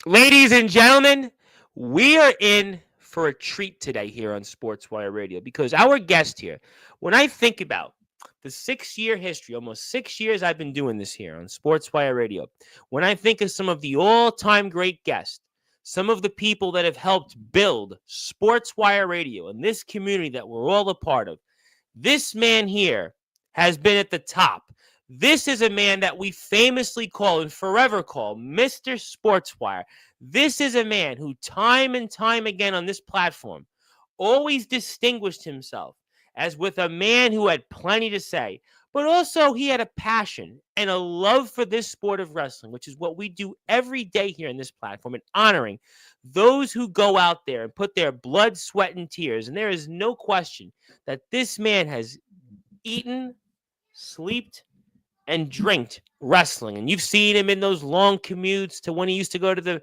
Ladies and gentlemen, we are in for a treat today here on Sportswire Radio because our guest here, when I think about the 6 year history, almost 6 years I've been doing this here on Sportswire Radio, when I think of some of the all time great guests, some of the people that have helped build Sportswire Radio and this community that we're all a part of, this man here has been at the top. This is a man that we famously call and forever call Mr. Sportswire. This is a man who, time and time again on this platform, always distinguished himself as with a man who had plenty to say, but also he had a passion and a love for this sport of wrestling, which is what we do every day here in this platform, and honoring those who go out there and put their blood, sweat, and tears. And there is no question that this man has eaten, slept, and drinked wrestling. And you've seen him in those long commutes to when he used to go to the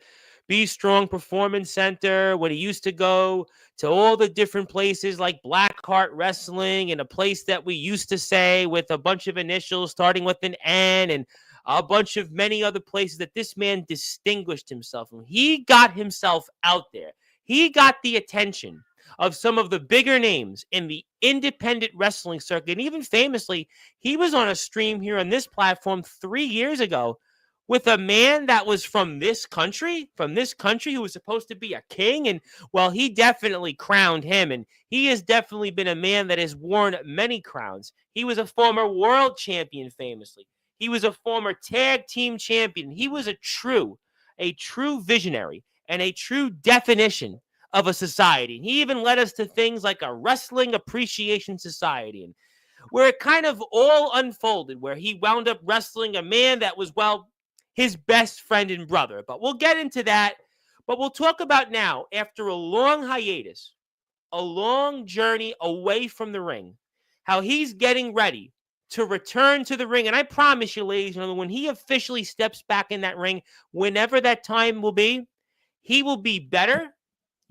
Be Strong Performance Center, when he used to go to all the different places like Blackheart Wrestling, and a place that we used to say with a bunch of initials starting with an N, and a bunch of many other places that this man distinguished himself from. He got himself out there. He got the attention of some of the bigger names in the independent wrestling circuit. And even famously, he was on a stream here on this platform 3 years ago with a man that was from this country, who was supposed to be a king. And well, he definitely crowned him. And he has definitely been a man that has worn many crowns. He was a former world champion, famously. He was a former tag team champion. He was a true visionary and a true definition of a society. He even led us to things like a wrestling appreciation society, and where it kind of all unfolded, where he wound up wrestling a man that was, well, his best friend and brother. But we'll get into that. But we'll talk about now, after a long hiatus, a long journey away from the ring, how he's getting ready to return to the ring. And I promise you, ladies and gentlemen, when he officially steps back in that ring, whenever that time will be, he will be better,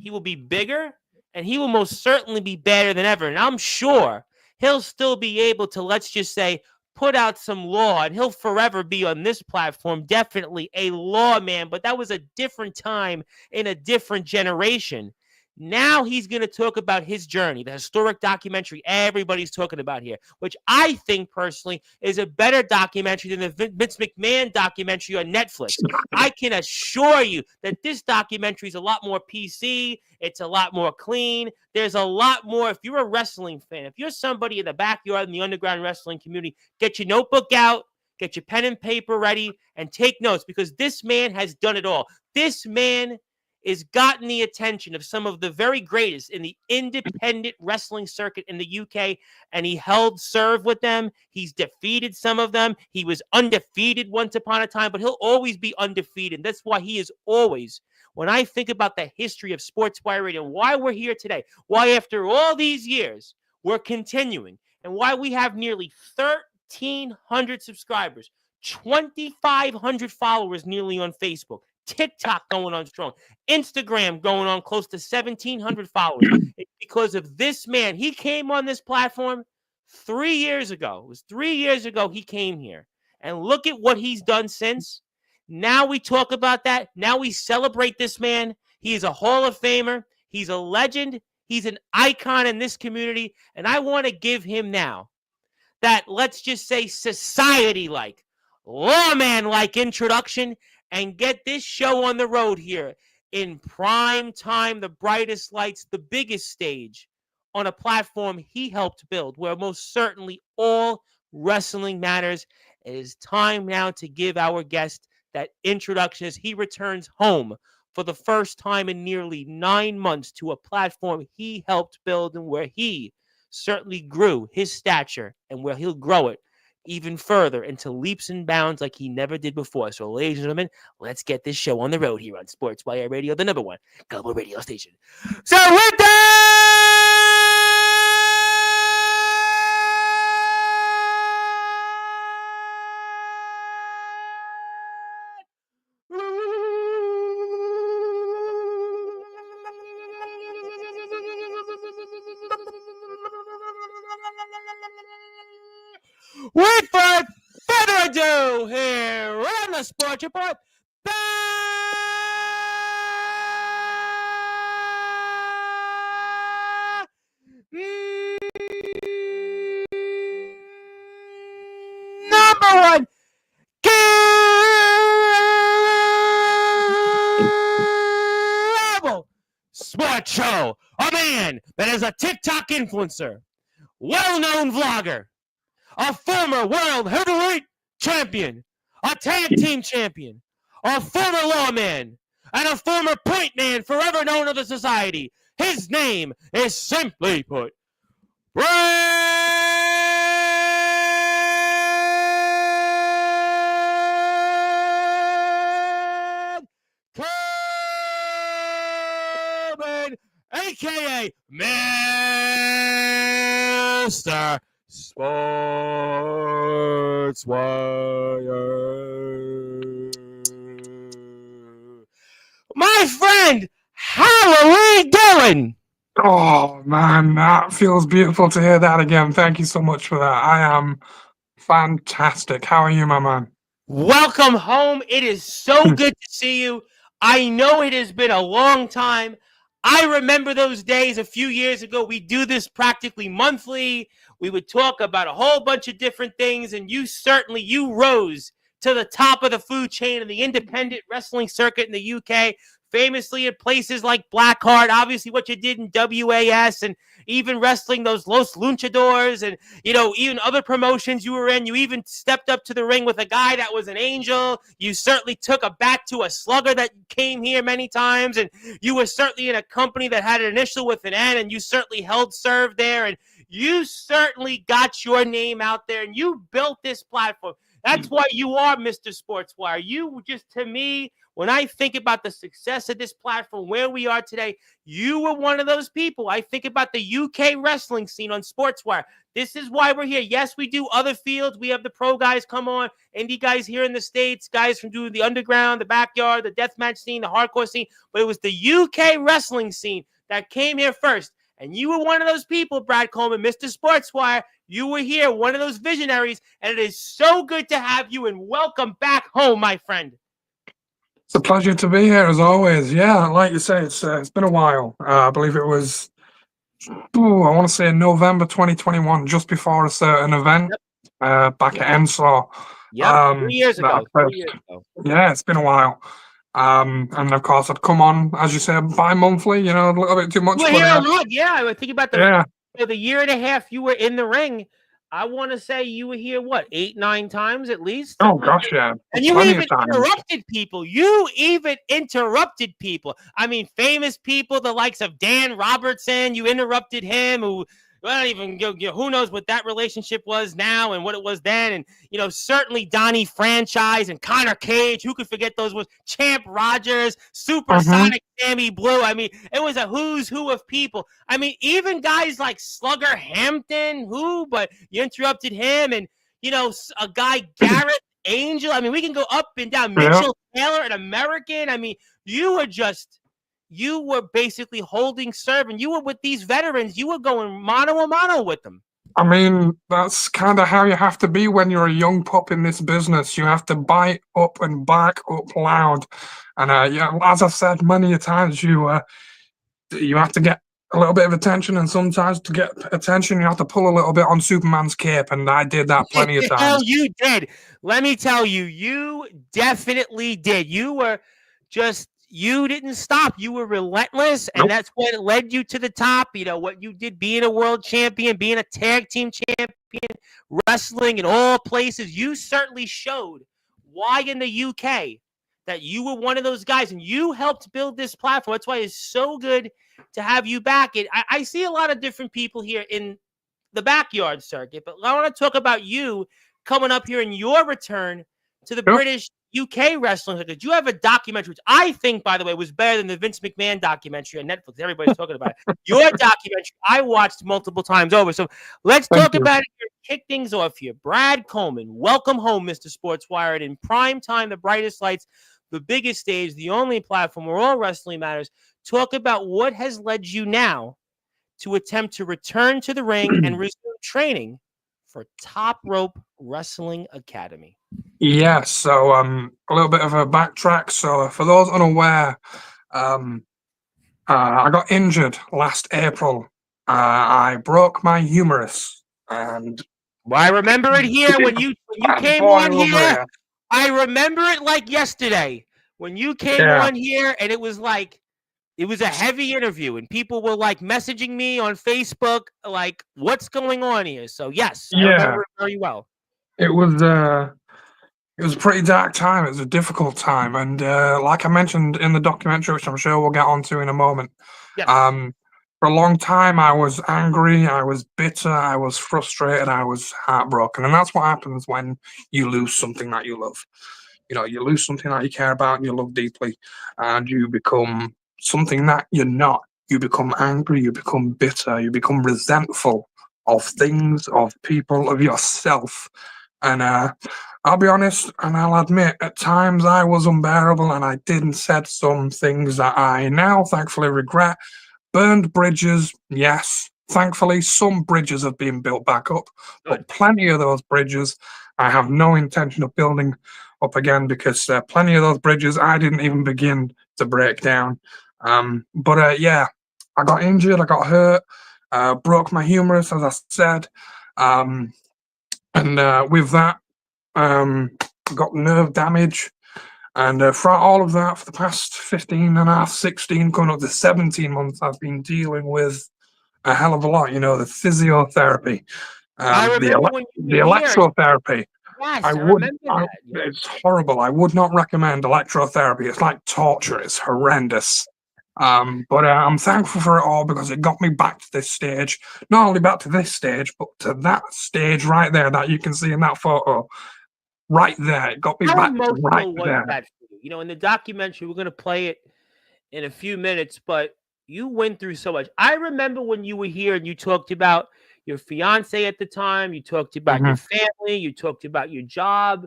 he will be bigger, and he will most certainly be better than ever. And I'm sure he'll still be able to, let's just say, put out some law, and he'll forever be on this platform, definitely a lawman. But that was a different time in a different generation. Now he's going to talk about his journey, the historic documentary everybody's talking about here, which I think personally is a better documentary than the Vince McMahon documentary on Netflix. I can assure you that this documentary is a lot more PC. It's a lot more clean. There's a lot more. If you're a wrestling fan, if you're somebody in the backyard in the underground wrestling community, get your notebook out, get your pen and paper ready, and take notes, because this man has done it all. This man is gotten the attention of some of the very greatest in the independent wrestling circuit in the UK, and he held serve with them. He's defeated some of them. He was undefeated once upon a time, but he'll always be undefeated. That's why he is always, when I think about the history of Sportswire Radio and why we're here today, why after all these years we're continuing, and why we have nearly 1,300 subscribers, 2,500 followers nearly on Facebook, TikTok going on strong, Instagram going on close to 1,700 followers. It's because of this man. He came on this platform 3 years ago. It was 3 years ago he came here. And look at what he's done since. Now we talk about that. Now we celebrate this man. He is a Hall of Famer. He's a legend. He's an icon in this community. And I want to give him now that, let's just say, society-like, lawman-like introduction, and get this show on the road here in prime time, the brightest lights, the biggest stage, on a platform he helped build, where most certainly all wrestling matters. It is time now to give our guest that introduction as he returns home for the first time in nearly 9 months to a platform he helped build, and where he certainly grew his stature, and where he'll grow it even further into leaps and bounds like he never did before. So, ladies and gentlemen, let's get this show on the road here on Sportswire Radio, the #1 global radio station. So with without further ado, here on the Sports Report, back macho, a man that is a TikTok influencer, well-known vlogger, a former world heavyweight champion, a tag team champion, a former lawman, and a former point man forever known to the society. His name is simply put, Brad Coleman, a.k.a. Mr. Sportzwire. My friend, how are we doing? Oh, man, that feels beautiful to hear that again. Thank you so much for that. I am fantastic. How are you, my man? Welcome home. It is so good to see you. I know it has been a long time. I remember those days a few years ago. We do this practically monthly. We would talk about a whole bunch of different things, and you rose to the top of the food chain in the independent wrestling circuit in the UK, famously at places like Blackheart, obviously what you did in WAS, and even wrestling those Los Luchadors, and even other promotions you were in. You even stepped up to the ring with a guy that was an angel. You certainly took a back to a slugger that came here many times, and you were certainly in a company that had an initial with an N, and you certainly held serve there, and you certainly got your name out there, and you built this platform. That's why you are Mr. Sportswire. You just, to me, when I think about the success of this platform, where we are today, you were one of those people. I think about the UK wrestling scene on Sportswire. This is why we're here. Yes, we do other fields. We have the pro guys come on, indie guys here in the States, guys from doing the underground, the backyard, the deathmatch scene, the hardcore scene. But it was the UK wrestling scene that came here first. And you were one of those people, Brad Coleman, Mr. Sportswire. You were here, one of those visionaries, and it is so good to have you, and welcome back home, my friend. It's a pleasure to be here, as always. Yeah, like you say, it's been a while. I believe it was, I want to say November 2021, just before a certain event back at Ensor. Yeah, 3 years ago. 3 years ago. Yeah, it's been a while. And of course, I'd come on, as you say, bi-monthly, a little bit too much. You were here a lot, yeah. I think about the year and a half you were in the ring. I want to say you were here, 8, 9 times at least? Oh, gosh, yeah. And you even interrupted people. I mean, famous people, the likes of Dan Robertson. You interrupted him, who who knows what that relationship was now and what it was then. And, certainly Donnie Franchise and Connor Cage. Who could forget those was Champ Rogers, Supersonic Sammy Blue. I mean, it was a who's who of people. I mean, even guys like Slugger Hampton, but you interrupted him. And, a guy, Garrett Angel. I mean, we can go up and down. Mitchell Taylor, an American. I mean, you were basically holding serve, and you were with these veterans. You were going mano a mano with them. I mean, that's kind of how you have to be when you're a young pup in this business. You have to bite up and back up loud. And as I've said many a times, you have to get a little bit of attention, and sometimes to get attention, you have to pull a little bit on Superman's cape, and I did that plenty of times. Hell, you did. Let me tell you, you definitely did. You didn't stop. You were relentless, and that's what led you to the top. What you did, being a world champion, being a tag team champion, wrestling in all places. You certainly showed why in the UK that you were one of those guys, and you helped build this platform. That's why it's so good to have you back. I see a lot of different people here in the backyard circuit, but I want to talk about you coming up here in your return to the British UK wrestling circuit. You have a documentary, which I think, by the way, was better than the Vince McMahon documentary on Netflix. Everybody's talking about it. Your documentary, I watched multiple times over. So let's talk about it here. Kick things off here. Brad Coleman, welcome home, Mr. Sportswire. In prime time, the brightest lights, the biggest stage, the only platform where all wrestling matters. Talk about what has led you now to attempt to return to the ring and resume training for Top Rope Wrestling Academy. Yeah, so a little bit of a backtrack. So for those unaware, I got injured last April. I broke my humerus, and I remember it here when you came on here. I remember it like yesterday when you came on here, and it was like It was a heavy interview, and people were like messaging me on Facebook, like, "What's going on here?" So yes, I Yeah, remember it very well. it was. It was a pretty dark time. It was a difficult time, and like I mentioned in the documentary, which I'm sure we'll get onto in a moment, Yes. um, for a long time I was angry, I was bitter, I was frustrated, I was heartbroken, and that's what happens when you lose something that you love. You know, you lose something that you care about and you love deeply, and you become something that you're not. You become angry, you become bitter, you become resentful of things, of people, of yourself, and I'll be honest and I'll admit, at times I was unbearable and I did and said some things that I now thankfully regret. Burned bridges, yes. Thankfully, some bridges have been built back up, Good. but plenty of those bridges I have no intention of building up again because plenty of those bridges I didn't even begin to break down. But yeah, I got injured, I got hurt, broke my humerus, as I said. Um, and with that, um, got nerve damage. And throughout all of that, for the past 15 and a half, 16, coming up to 17 months, I've been dealing with a hell of a lot. You know, the physiotherapy, I um, the remember ele- when you were the here. electrotherapy. Yes, I remember that. Yeah. It's horrible. I would not recommend electrotherapy. It's like torture. It's horrendous. But I'm thankful for it all because it got me back to this stage. Not only back to this stage, but to that stage right there that you can see in that photo. Right there, it got me How back to right emotional was there. that for you? In the documentary, we're gonna play it in a few minutes, but you went through so much. I remember when you were here and you talked about your fiance at the time, you talked about Hmm. your family, you talked about your job,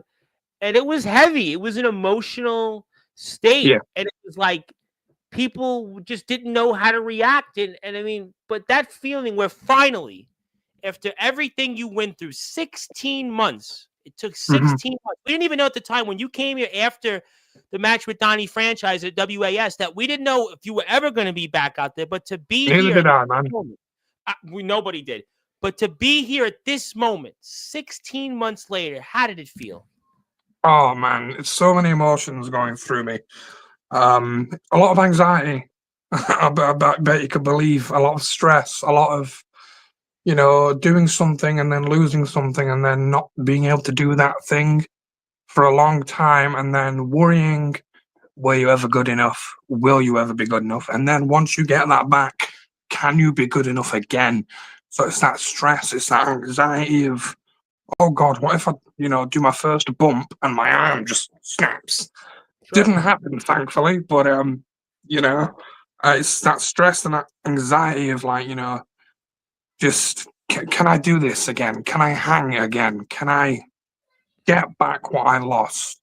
and it was heavy. It was an emotional state, Yeah. and it was like people just didn't know how to react. And I mean, but that feeling where finally, after everything you went through, 16 months, it took Hmm. 16 months. We didn't even know at the time when you came here after the match with Donnie Franchise at WAS that we didn't know if you were ever going to be back out there, but to be Neither here did at I, this man. moment, nobody did. But to be here at this moment, 16 months later, how did it feel? Oh man, it's so many emotions going through me. A lot of anxiety. Bet you could believe. A lot of stress. A lot of doing something and then losing something and then not being able to do that thing for a long time and then worrying, were you ever good enough? Will you ever be good enough? And then once you get that back, can you be good enough again? So it's that stress, it's that anxiety of, oh God, what if I, do my first bump and my arm just snaps? Sure. Didn't happen, thankfully, but you know, it's that stress and that anxiety of like, just can I do this again? Can I hang again? Can I get back what I lost?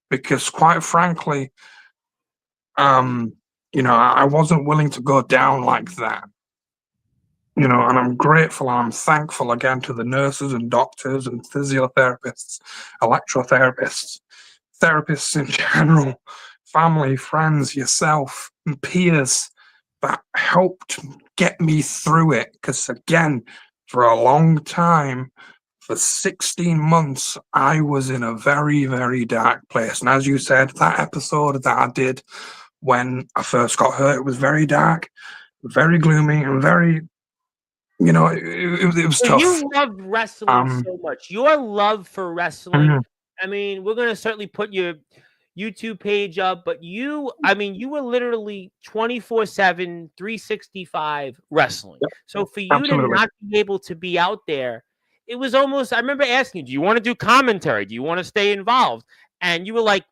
Because quite frankly, um, I wasn't willing to go down like that. And I'm grateful and I'm thankful again to the nurses and doctors and physiotherapists, electrotherapists, therapists in general, family, friends, yourself, and peers that helped get me through it. Because again, for a long time, for 16 months, I was in a very, very dark place. And as you said, that episode that I did when I first got hurt, it was very dark, very gloomy, and very, it was So tough. you loved wrestling Um, so much. Your love for wrestling. mhm, I mean, we're gonna certainly put your YouTube page up, but I mean, you were literally 24/7, 365 wrestling. yep, So for you to absolutely. not be able to be out there, it was almost, I remember asking you, do you want to do commentary? Do you want to stay involved? And you were like,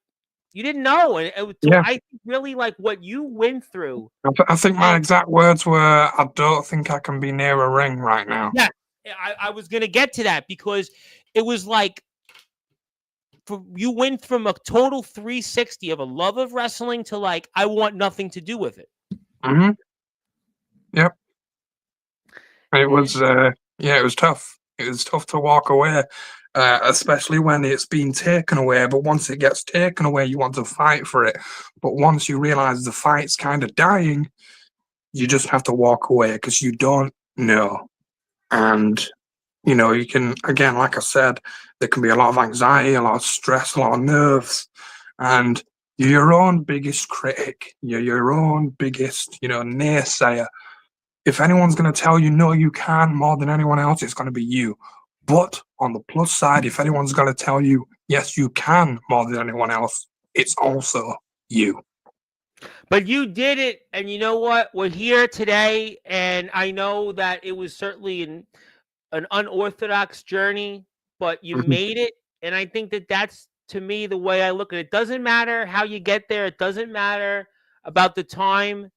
you didn't know. And so Yeah. I think really like what you went through. I think my And exact words were, "I don't think I can be near a ring right now." yeah, I was gonna get to that because it was like you went from a total 360 of a love of wrestling to like I want nothing to do with it. Hmm. Yep. It And was, yeah, it was tough. It was tough to walk away, especially when it's been taken away. But once it gets taken away, you want to fight for it. But once you realize the fight's kind of dying, you just have to walk away because you don't know. And you can, again, like I said, there can be a lot of anxiety, a lot of stress, a lot of nerves, and You're your own biggest critic. You're your own biggest, naysayer. If anyone's going to tell you no, you can't more than anyone else, it's going to be you. But on the plus side, if anyone's going to tell you yes, you can more than anyone else, it's also you. But you did it, and you know what? We're here today, and I know that it was certainly an unorthodox journey, but you Mhm. made it, and I think that that's, to me, the way I look at it. It doesn't matter how you get there. It doesn't matter about the time.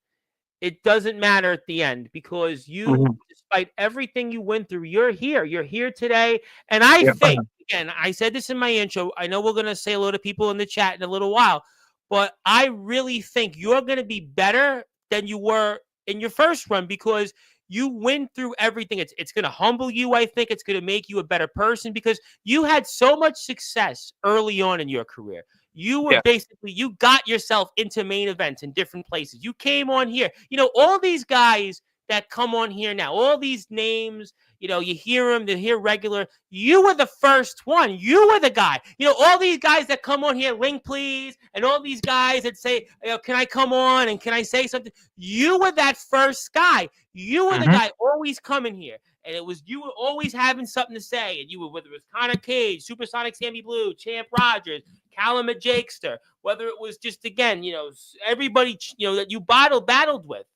It doesn't matter at the end because you, Mhm. despite everything you went through, you're here. You're here today. And I Yeah. think, again, I said this in my intro. I know we're going to say hello to people in the chat in a little while, but I really think you're going to be better than you were in your first run because you went through everything. It's going to humble you. I think it's going to make you a better person because you had so much success early on in your career. You were Yeah. basically, you got yourself into main events in different places. You came on here. All these guys that come on here now, all these names, you hear them, they hear regular. You were the first one. You were the guy. All these guys that come on here, link please, and all these guys that say, can I come on and can I say something? You were that first guy. You were the Mhm. guy always coming here. And it was you were always having something to say. And you were, whether it was Connor Cage, Supersonic Sammy Blue, Champ Rogers, Callum Jakester, whether it was just, again, everybody, that you battled with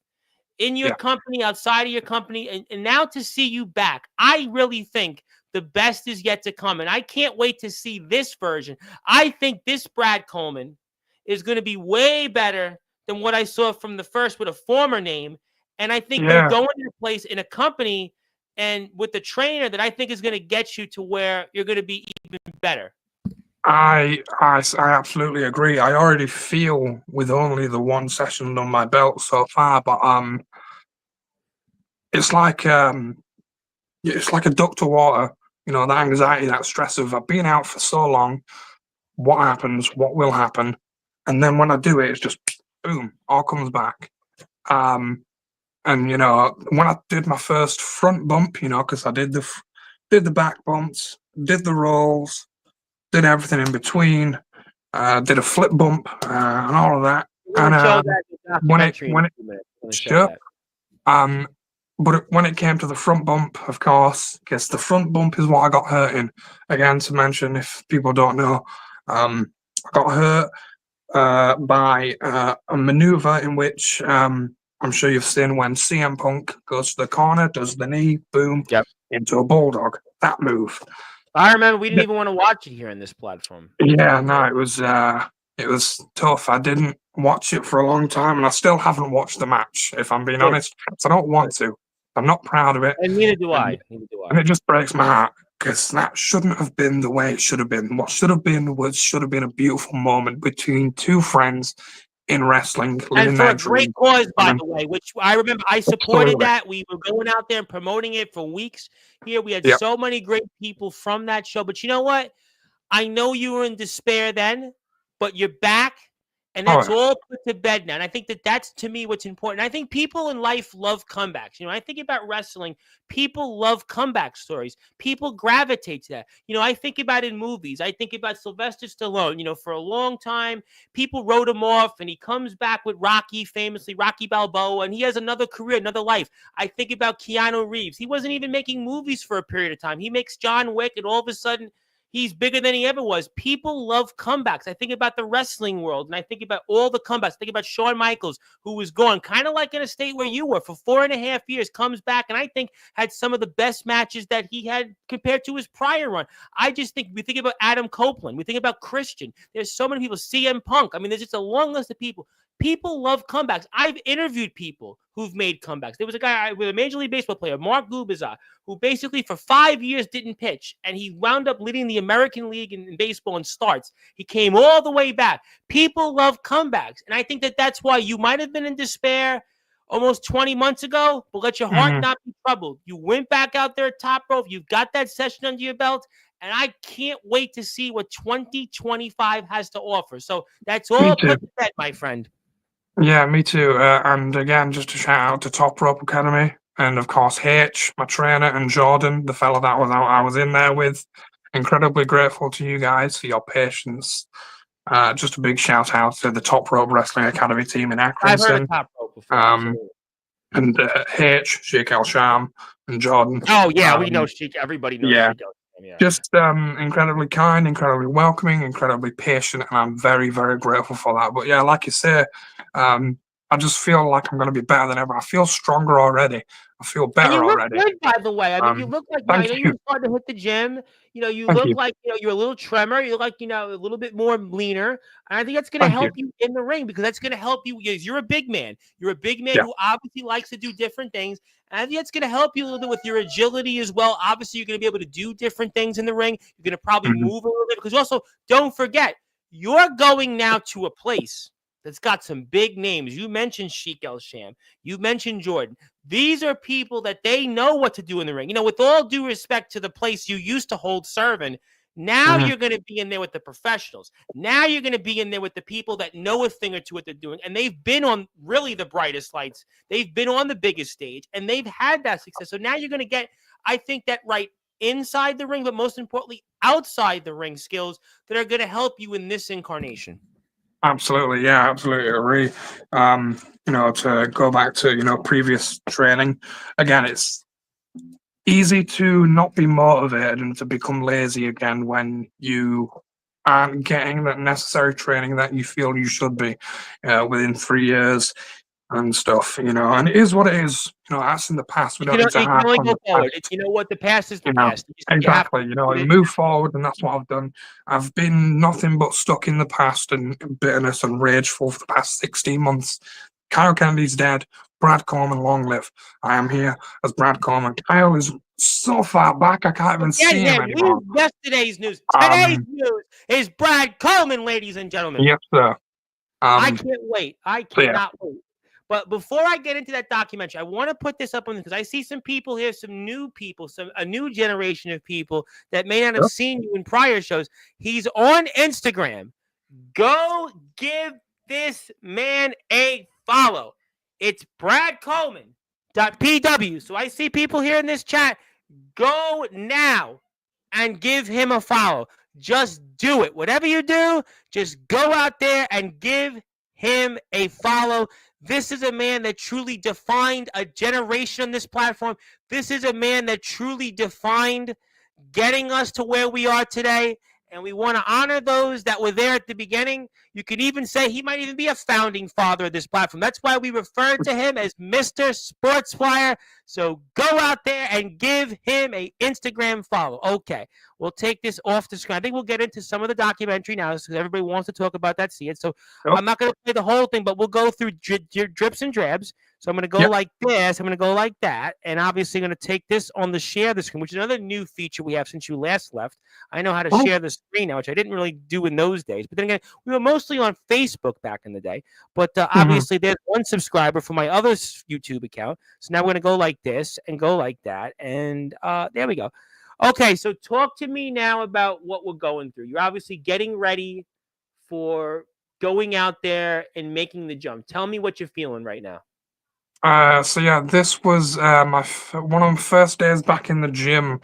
in your Yeah. company, outside of your company, and now to see you back, I really think the best is yet to come. And I can't wait to see this version. I think this Brad Coleman is going to be way better than what I saw from the first with a former name. And I think you're Yeah. going to a place in a company and with the trainer that I think is going to get you to where you're going to be even better. I absolutely agree. I already feel with only the one session on my belt so far, but it's like it's like a duck to water. The anxiety, that stress of I've been out for so long. What happens? What will happen? And then when I do it, it's just boom, all comes back. Um, and when I did my first front bump, because I did the back bumps, did the rolls, did everything in between, did a flip bump, and all of that. We're going And to show that in the when it documentary in when a it few minutes. We're going to show sure, that. when it came to the front bump, of course, because the front bump is what I got hurt in. Again, to mention, if people don't know, I got hurt by a maneuver in which I'm sure you've seen when CM Punk goes to the corner, does the knee, boom, Yep. into a bulldog. That move. I remember we didn't even want to watch it here in this platform. Yeah, no, it was tough. I didn't watch it for a long time, and I still haven't watched the match, if I'm being Good. honest. So I don't want to. I'm not proud of it, And neither do and I. Neither do and I. it just breaks my heart because that shouldn't have been the way it should have been. What should have been a beautiful moment between two friends in wrestling, And living for their a great dream. cause, by And the way, which I remember I supported absolutely, that. We were going out there and promoting it for weeks here. We had yep. so many great people from that show. But you know what? I know you were in despair then, but you're back, and Oh, that's all put to bed now. And I think that that's, to me, what's important. I think people in life love comebacks. I think about wrestling. People love comeback stories. People gravitate to that. I think about in movies. I think about Sylvester Stallone. For a long time, people wrote him off, and he comes back with Rocky, famously Rocky Balboa, and he has another career, another life. I think about Keanu Reeves. He wasn't even making movies for a period of time. He makes John Wick, and all of a sudden, he's bigger than he ever was. People love comebacks. I think about the wrestling world, and I think about all the comebacks. I think about Shawn Michaels, who was gone, kind of like in a state where you were for 4.5 years, comes back, and I think had some of the best matches that he had compared to his prior run. I just think we think about Adam Copeland. We think about Christian. There's so many people. CM Punk. I mean, there's just a long list of people. People love comebacks. I've interviewed people who've made comebacks. There was a guy with a Major League Baseball player, Mark Gubizar, who basically for 5 years didn't pitch, and he wound up leading the American League in baseball in starts. He came all the way back. People love comebacks, and I think that that's why you might have been in despair almost 20 months ago, but let your heart Mhm. not be troubled. You went back out there top rope. You've got that session under your belt, and I can't wait to see what 2025 has to offer. So that's Me all too. put to bed, my friend. Yeah, me too. And again, just a shout out to Top Rope Academy, and of course H, my trainer, and Jordan, the fella that I was in there with. Incredibly grateful to you guys for your patience Just a big shout out to the Top Rope Wrestling Academy team in I've heard of Accrington. Top Rope before, Um, absolutely. and H, Sheik El Sham, and Jordan. Oh yeah, we know Um, Sheik. Everybody knows yeah, Sheik. Yeah. just incredibly kind, incredibly welcoming, incredibly patient, and I'm very, very grateful for that. But yeah, like you say, I just feel like I'm going to be better than ever. I feel stronger already. I feel And you better look already. good, by the way. I mean, you Um, look like I Thank know you you, were starting to hit the gym. You thank look you, like you're a little tremor. You look like a little bit more leaner. And I think that's going to thank you. help you in the ring because that's going to help you. Because you're a big man. You're a big man Yeah, who obviously likes to do different things. And I think that's going to help you a little bit with your agility as well. Obviously, you're going to be able to do different things in the ring. You're going to probably mhm, move a little bit because also don't forget you're going now to a place that's got some big names. You mentioned Sheik El Sham. You mentioned Jordan. These are people that they know what to do in the ring. With all due respect to the place you used to hold serving, now mhm. you're going to be in there with the professionals. Now you're going to be in there with the people that know a thing or two what they're doing. And they've been on really the brightest lights. They've been on the biggest stage and they've had that success. So now you're going to get, I think, that right inside the ring, but most importantly, outside the ring skills that are going to help you in this incarnation. Absolutely, yeah, absolutely agree. To go back to previous training, again, it's easy to not be motivated and to become lazy again when you aren't getting that necessary training that you feel you should be within 3 years and stuff. And it is what it is. That's in the past. We don't need to You can harp only on go the forward. past. You know what? The past is the You know, past. You have exactly. to You move forward, and that's what I've done. I've been nothing but stuck in the past and bitterness and rageful for the past 16 months. Kyle Kennedy's dead. Brad Coleman, long live. I am here as Brad Coleman. Kyle is so far back, I can't even forget see him him. anymore. Yesterday's news. Today's Um, news is Brad Coleman, ladies and gentlemen. yes, sir. I Um, can't wait. I so yeah. cannot wait. But before I get into that documentary, I want to put this up on because I see some people here, some new people, a new generation of people that may not have Sure. seen you in prior shows. He's on Instagram. Go give this man a follow. It's Brad Coleman. .pw. So I see people here in this chat. Go now and give him a follow. Just do it. Whatever you do, just go out there and give him a follow. This is a man that truly defined a generation on this platform. This is a man that truly defined getting us to where we are today. And we want to honor those that were there at the beginning. You can even say he might even be a founding father of this platform. That's why we refer to him as Mr. Sportzwire. So go out there and give him a Instagram follow. Okay, we'll take this off the screen. I think we'll get into some of the documentary now because everybody wants to talk about that, see it. So Sure. I'm not going to play the whole thing, but we'll go through drips and drabs. So I'm going to go Yep. like this. I'm going to go like that. And obviously I'm going to take this on the share the screen, which is another new feature we have since you last left. I know how to Oh, share the screen now, which I didn't really do in those days. But then again, we were mostly on Facebook back in the day. But obviously there's one subscriber for my other YouTube account. So now we're going to go like this and go like that. And there we go. Okay, so talk to me now about what we're going through. You're obviously getting ready for going out there and making the jump. Tell me what you're feeling right now. So yeah, this was one of my first days back in the gym.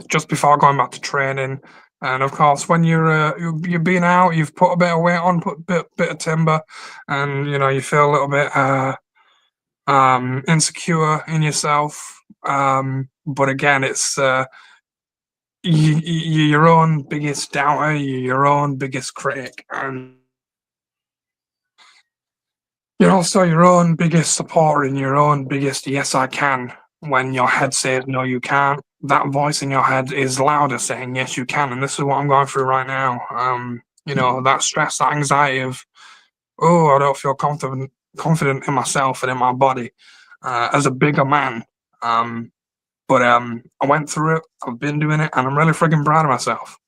Just before going back to training, and of course, when you've been out, you've put a bit of weight on, put a bit of timber, and you feel a little bit insecure in yourself. But again, it's you're your own biggest doubter, you're your own biggest critic, and you're also your own biggest supporter and your own biggest yes, I can. When your head says no, you can't, that voice in your head is louder saying yes, you can. And this is what I'm going through right now. That stress, that anxiety of, oh, I don't feel confident in myself and in my body as a bigger man. But I went through it. I've been doing it, and I'm really freaking proud of myself.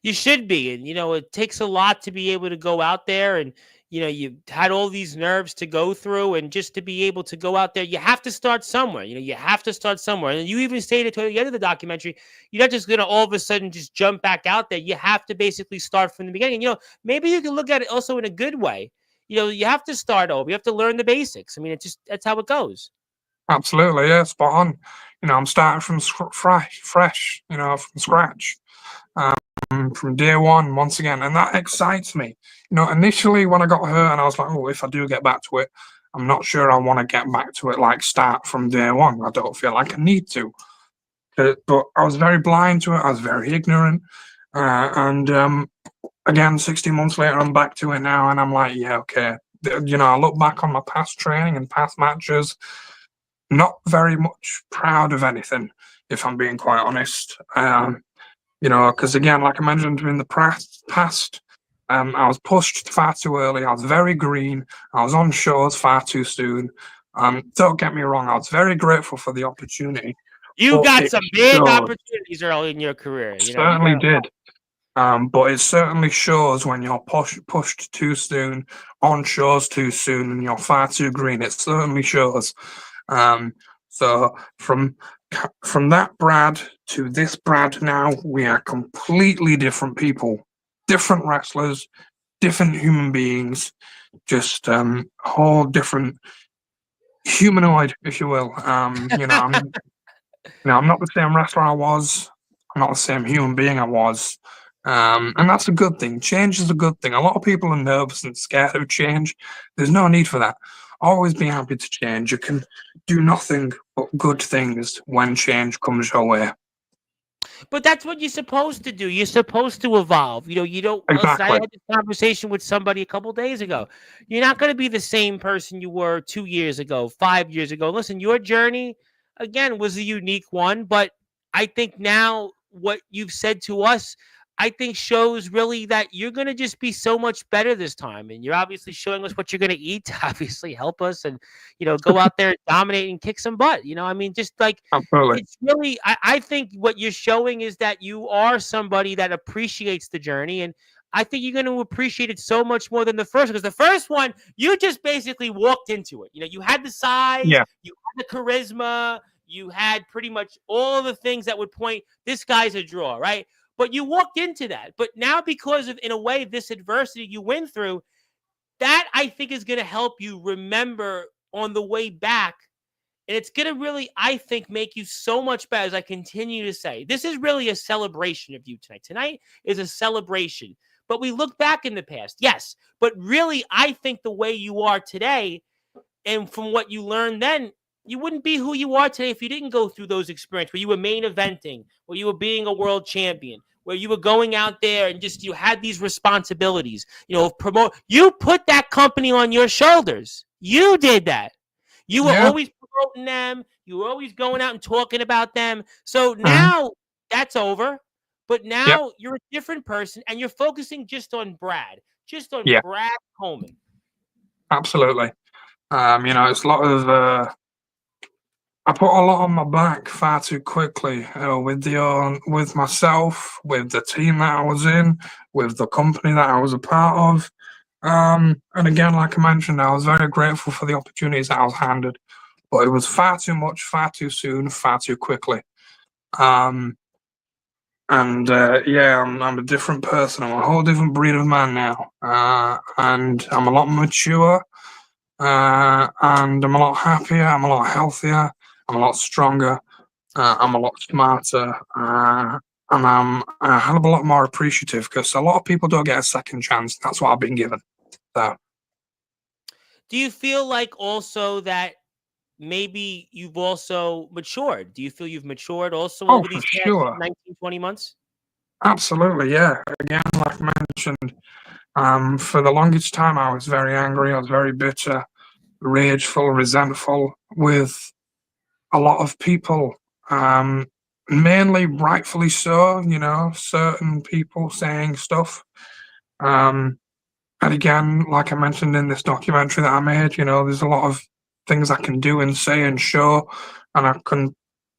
You should be. And, it takes a lot to be able to go out there and, you had all these nerves to go through and just to be able to go out there, you have to start somewhere. You have to start somewhere. And you even stated to the end of the documentary, you're not just going to all of a sudden just jump back out there. You have to basically start from the beginning. And, maybe you can look at it also in a good way. You have to start over. You have to learn the basics. I mean, that's how it goes. Absolutely, yeah, spot on. I'm starting from fresh, from scratch. from day one once again, and that excites me. Initially when I got hurt, and I was like, oh, if I do get back to it, I'm not sure I want to get back to it like start from day one. I don't feel like I need to. But I was very blind to it. I was very ignorant, and again, 16 months later, I'm back to it now, and I'm like, yeah, okay. I look back on my past training and past matches, not very much proud of anything, if I'm being quite honest. Because again, like I mentioned in the past, I was pushed far too early. I was very green. I was on shows far too soon. Don't get me wrong, I was very grateful for the opportunity. You But got it some big showed, opportunities early in your career. You certainly got did. But it certainly shows when you're pushed too soon, on shows too soon, and you're far too green. It certainly shows. So from that Brad to this Brad now, we are completely different people, different wrestlers, different human beings, just whole different humanoid, if you will. I'm not the same wrestler I was. I'm not the same human being I was. And that's a good thing. Change is a good thing. A lot of people are nervous and scared of change. There's no need for that. Always be happy to change. You can do nothing but good things when change comes your way. But that's what you're supposed to do. You're supposed to evolve. You don't listen. I Exactly. had this conversation with somebody a couple days ago. You're not going to be the same person you were 2 years ago, 5 years ago. Listen, your journey again was a unique one, but I think now what you've said to us, I think shows really that you're going to just be so much better this time. And you're obviously showing us what you're going to eat to obviously help us and, go out there and dominate and kick some butt. I mean, just like Absolutely. it's really, I think what you're showing is that you are somebody that appreciates the journey. And I think you're going to appreciate it so much more than the first, because the first one, you just basically walked into it. You had the size, Yeah. you had the charisma, you had pretty much all the things that would point, this guy's a draw, right? But you walked into that. But now, because of, in a way, this adversity you went through, that I think is going to help you remember on the way back. And it's going to really, I think, make you so much better. As I continue to say, this is really a celebration of you tonight. Tonight is a celebration. But we look back in the past, yes. But really, I think the way you are today, and from what you learned then, you wouldn't be who you are today if you didn't go through those experiences where you were main eventing, where you were being a world champion, where you were going out there and just you had these responsibilities. You put that company on your shoulders. You did that. You were Yeah. always promoting them. You were always going out and talking about them. So Mhm. now that's over. But Yep. now you're a different person and you're focusing just on Brad, just on Yeah. Brad Coleman. Absolutely. It's a lot of I put a lot on my back far too quickly, with myself, with the team that I was in, with the company that I was a part of. And again, like I mentioned, I was very grateful for the opportunities that I was handed, but it was far too much, far too soon, far too quickly. Um, and yeah, I'm a different person. I'm a whole different breed of man now, and I'm a lot mature, and I'm a lot happier. I'm a lot healthier. I'm a lot stronger. I'm a lot smarter, and I'm a hell of a lot more appreciative because a lot of people don't get a second chance. That's what I've been given. So, Do you feel like also that maybe you've also matured? Do you feel you've matured also oh, over for these past sure, 19, 20 months? absolutely, yeah. Again, like I mentioned, for the longest time, I was very angry. I was very bitter, rageful, resentful with a lot of people. Um, Mainly, rightfully so. Certain people saying stuff. Um, And again, like I mentioned in this documentary that I made, there's a lot of things I can do and say and show, and I can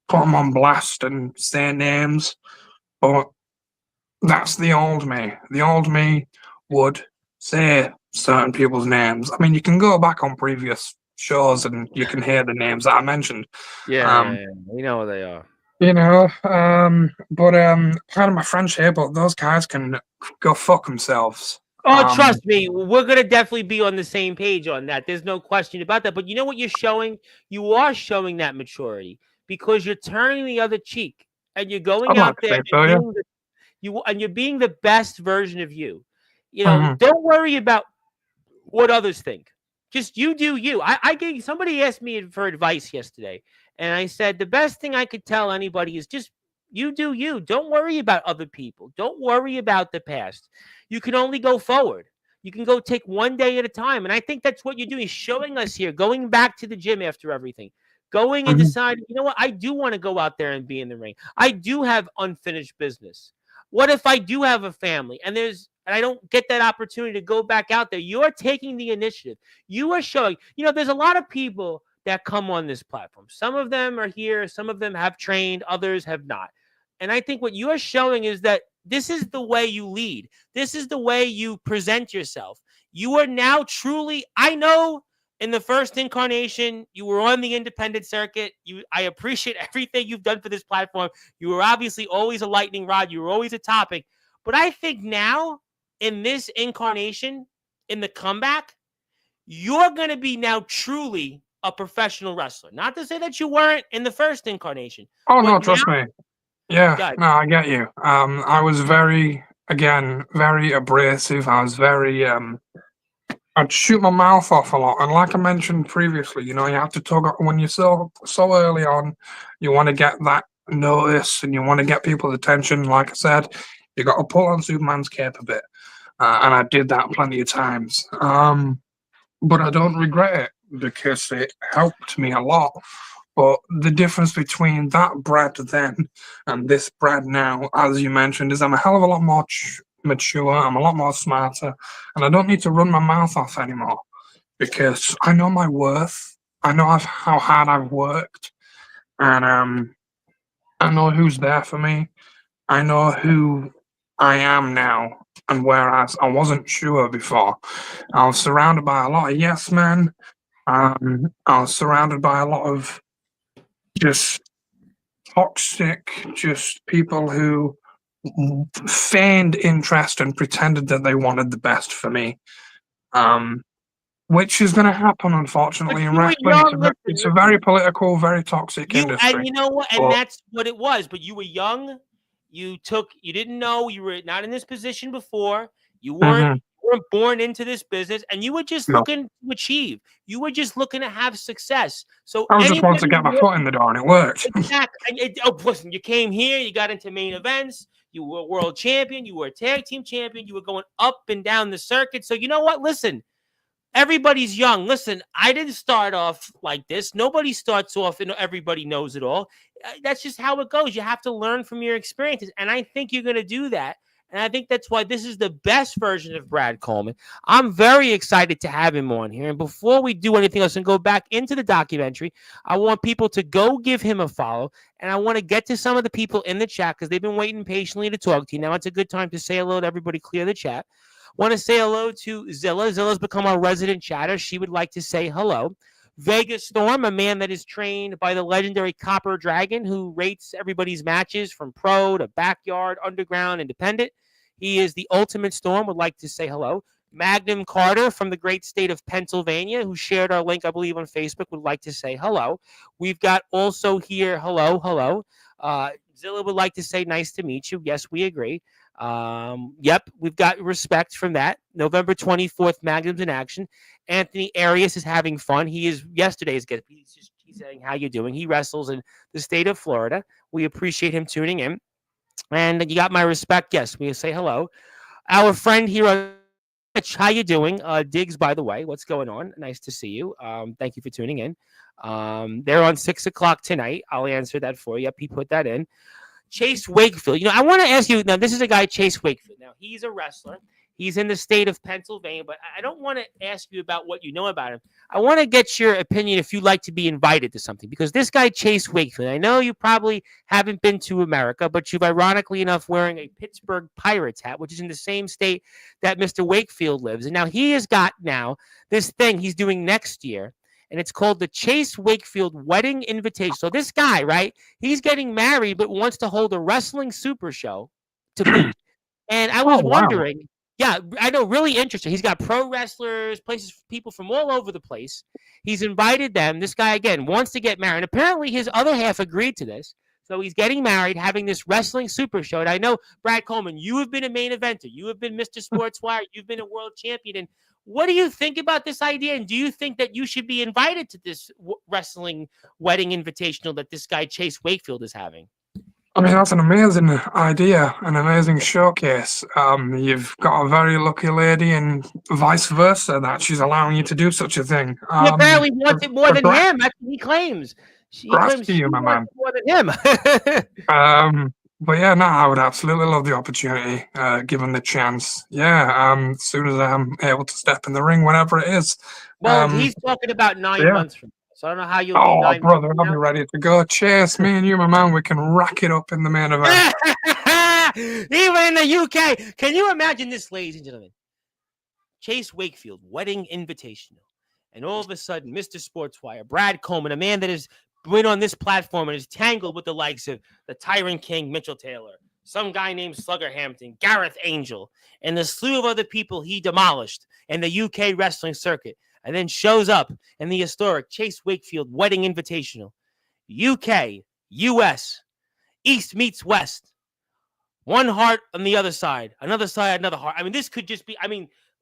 put them on blast and say names. But that's the old me. The old me would say certain people's names. I mean, you can go back on previous shows and you can hear the names that I mentioned. Yeah, Um, yeah, yeah. We know who they are. but pardon my French here, but those guys can go fuck themselves. Oh, Um, trust me, we're gonna definitely be on the same page on that. There's no question about that. But you know what you're showing? You are showing that maturity because you're turning the other cheek and you're going I'd like out to there say and so, yeah. And you're being the best version of you. Hmm. Don't worry about what others think. Just you do you. I gave somebody asked me for advice yesterday, and I said the best thing I could tell anybody is just you do you. Don't worry about other people. Don't worry about the past. You can only go forward. You can go take one day at a time. And I think that's what you're doing, showing us here, going back to the gym after everything, going and Hmm. deciding, you know what, I do want to go out there and be in the ring. I do have unfinished business. What if I do have a family and I don't get that opportunity to go back out there? You're taking the initiative. You are showing, there's a lot of people that come on this platform. Some of them are here, some of them have trained, others have not. And I think what you are showing is that this is the way you lead. This is the way you present yourself. You are now truly, I know in the first incarnation, you were on the independent circuit. I appreciate everything you've done for this platform. You were obviously always a lightning rod. You were always a topic. But I think now, in this incarnation, in the comeback, you're going to be now truly a professional wrestler. Not to say that you weren't in the first incarnation, Oh but no, now, trust me. Yeah, God, no, I get you. I was very, again, very abrasive. I was very, I'd shoot my mouth off a lot. And like I mentioned previously, you have to talk when you're so early on, you want to get that notice and you want to get people's attention. Like I said, you got to pull on Superman's cape a bit, and I did that plenty of times. But I don't regret it because it helped me a lot. But the difference between that Brad then and this Brad now, as you mentioned, is I'm a hell of a lot more mature. I'm a lot more smarter, and I don't need to run my mouth off anymore because I know my worth. I know how hard I've worked, and I know who's there for me. I know who I am now, and whereas I wasn't sure before, I was surrounded by a lot of yes men. I was surrounded by a lot of just toxic, just people who feigned interest and pretended that they wanted the best for me. Um, which is going to happen, but unfortunately, in you were wrestling. young. It's a Listen. very political, very toxic And industry. you know what? And But that's what it was. But you were young. You didn't know you were not in this position before. You weren't, mhm, you weren't born into this business, and you were just no, looking to achieve. You were just looking to have success. So I was just wanting to anybody get my foot in the door, and it worked. exactly. Oh, listen, you came here, you got into main events, you were a world champion, you were a tag team champion, you were going up and down the circuit. So you know what? Listen, everybody's young. Listen, I didn't start off like this. Nobody starts off and everybody knows it all. That's just how it goes. You have to learn from your experiences. And I think you're going to do that. And I think that's why this is the best version of Brad Coleman. I'm very excited to have him on here. And before we do anything else and go back into the documentary, I want people to go give him a follow. And I want to get to some of the people in the chat because they've been waiting patiently to talk to you. Now it's a good time to say hello to everybody, clear the chat. Want to say hello to Zilla. Zilla's become our resident chatter. She would like to say hello. Vegas Storm, a man that is trained by the legendary Copper Dragon, who rates everybody's matches from pro to backyard, underground, independent. He is the ultimate Storm, would like to say hello. Magnum Carter from the great state of Pennsylvania, who shared our link, I believe, on Facebook, would like to say hello. We've got also here, hello. Zilla would like to say nice to meet you. Yes, we agree. Yep, we've got respect from that. November 24th, Magnum's in action. Anthony Arias is having fun. He is yesterday's guest. He's saying, how you doing? He wrestles in the state of Florida. We appreciate him tuning in. And you got my respect. Yes, we say hello. Our friend here on Twitch, how you doing? Diggs, by the way, what's going on? Nice to see you. Thank you for tuning in. They're on 6 o'clock tonight. I'll answer that for you. Yep, he put that in. Chase Wakefield. I want to ask you now. This is a guy, Chase Wakefield. Now he's a wrestler. He's in the state of Pennsylvania, but I don't want to ask you about what you know about him. I want to get your opinion if you'd like to be invited to something because this guy, Chase Wakefield, I know you probably haven't been to America, but you've ironically enough wearing a Pittsburgh Pirates hat, which is in the same state that Mr. Wakefield lives. And now he has got this thing he's doing next year. And it's called the Chase Wakefield Wedding Invitation. So this guy, right, he's getting married but wants to hold a wrestling super show to boot. And I Oh was wow! wondering, yeah, I know, really interesting. He's got pro wrestlers, places, people from all over the place. He's invited them. This guy, again, wants to get married. Apparently his other half agreed to this. So he's getting married, having this wrestling super show. And I know, Brad Coleman, you have been a main eventer. You have been Mr. Sportswire. You've been a world champion. And what do you think about this idea? And do you think that you should be invited to this wrestling wedding invitational that this guy Chase Wakefield is having? I mean, that's an amazing idea, an amazing showcase. You've got a very lucky lady, and vice versa, that she's allowing you to do such a thing. She apparently wants it more than Congrats, him. That's what he claims. He congrats claims to she you, my wants man. it more than him. But yeah, no, I would absolutely love the opportunity, given the chance. Yeah, as soon as I'm able to step in the ring, whenever it is. Well, he's talking about 9 Yeah. months from now. So I don't know how you'll be Oh, 9 months brother, from I'll be now. ready to go. Chase, me and you, my man, we can rack it up in the main event. Even in the UK. Can you imagine this, ladies and gentlemen? Chase Wakefield, wedding invitational. And all of a sudden, Mr. Sportswire, Brad Coleman, a man that has been on this platform and is tangled with the likes of the Tyrant King, Mitchell Taylor, some guy named Slugger Hampton, Gareth Angel, and the slew of other people he demolished in the UK wrestling circuit, and then shows up in the historic Chase Wakefield wedding invitational. UK, US, East meets West. One heart on the other side, another heart. I mean, this could just be,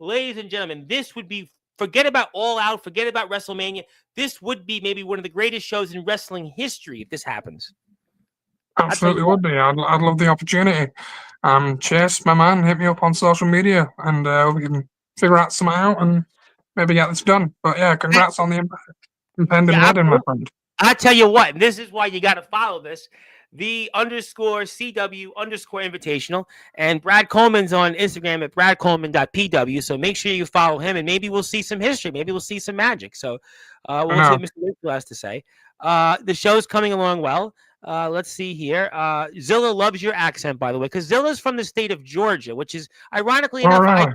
ladies and gentlemen, this would be, forget about All Out, forget about WrestleMania. This would be maybe one of the greatest shows in wrestling history if this happens. Absolutely would be. I'd love the opportunity. Chase, my man, hit me up on social media, and we can figure out something out and maybe get this done. But yeah, congrats on the impending wedding, my friend. I tell you what, and this is why you got to follow this. The _CW _invitational. And Brad Coleman's on Instagram at bradcoleman.pw. So make sure you follow him, and maybe we'll see some history. Maybe we'll see some magic. So we'll see what Mr. Wakefield has to say. The show's coming along well. Let's see here. Zilla loves your accent, by the way, because Zilla's from the state of Georgia, which is ironically enough,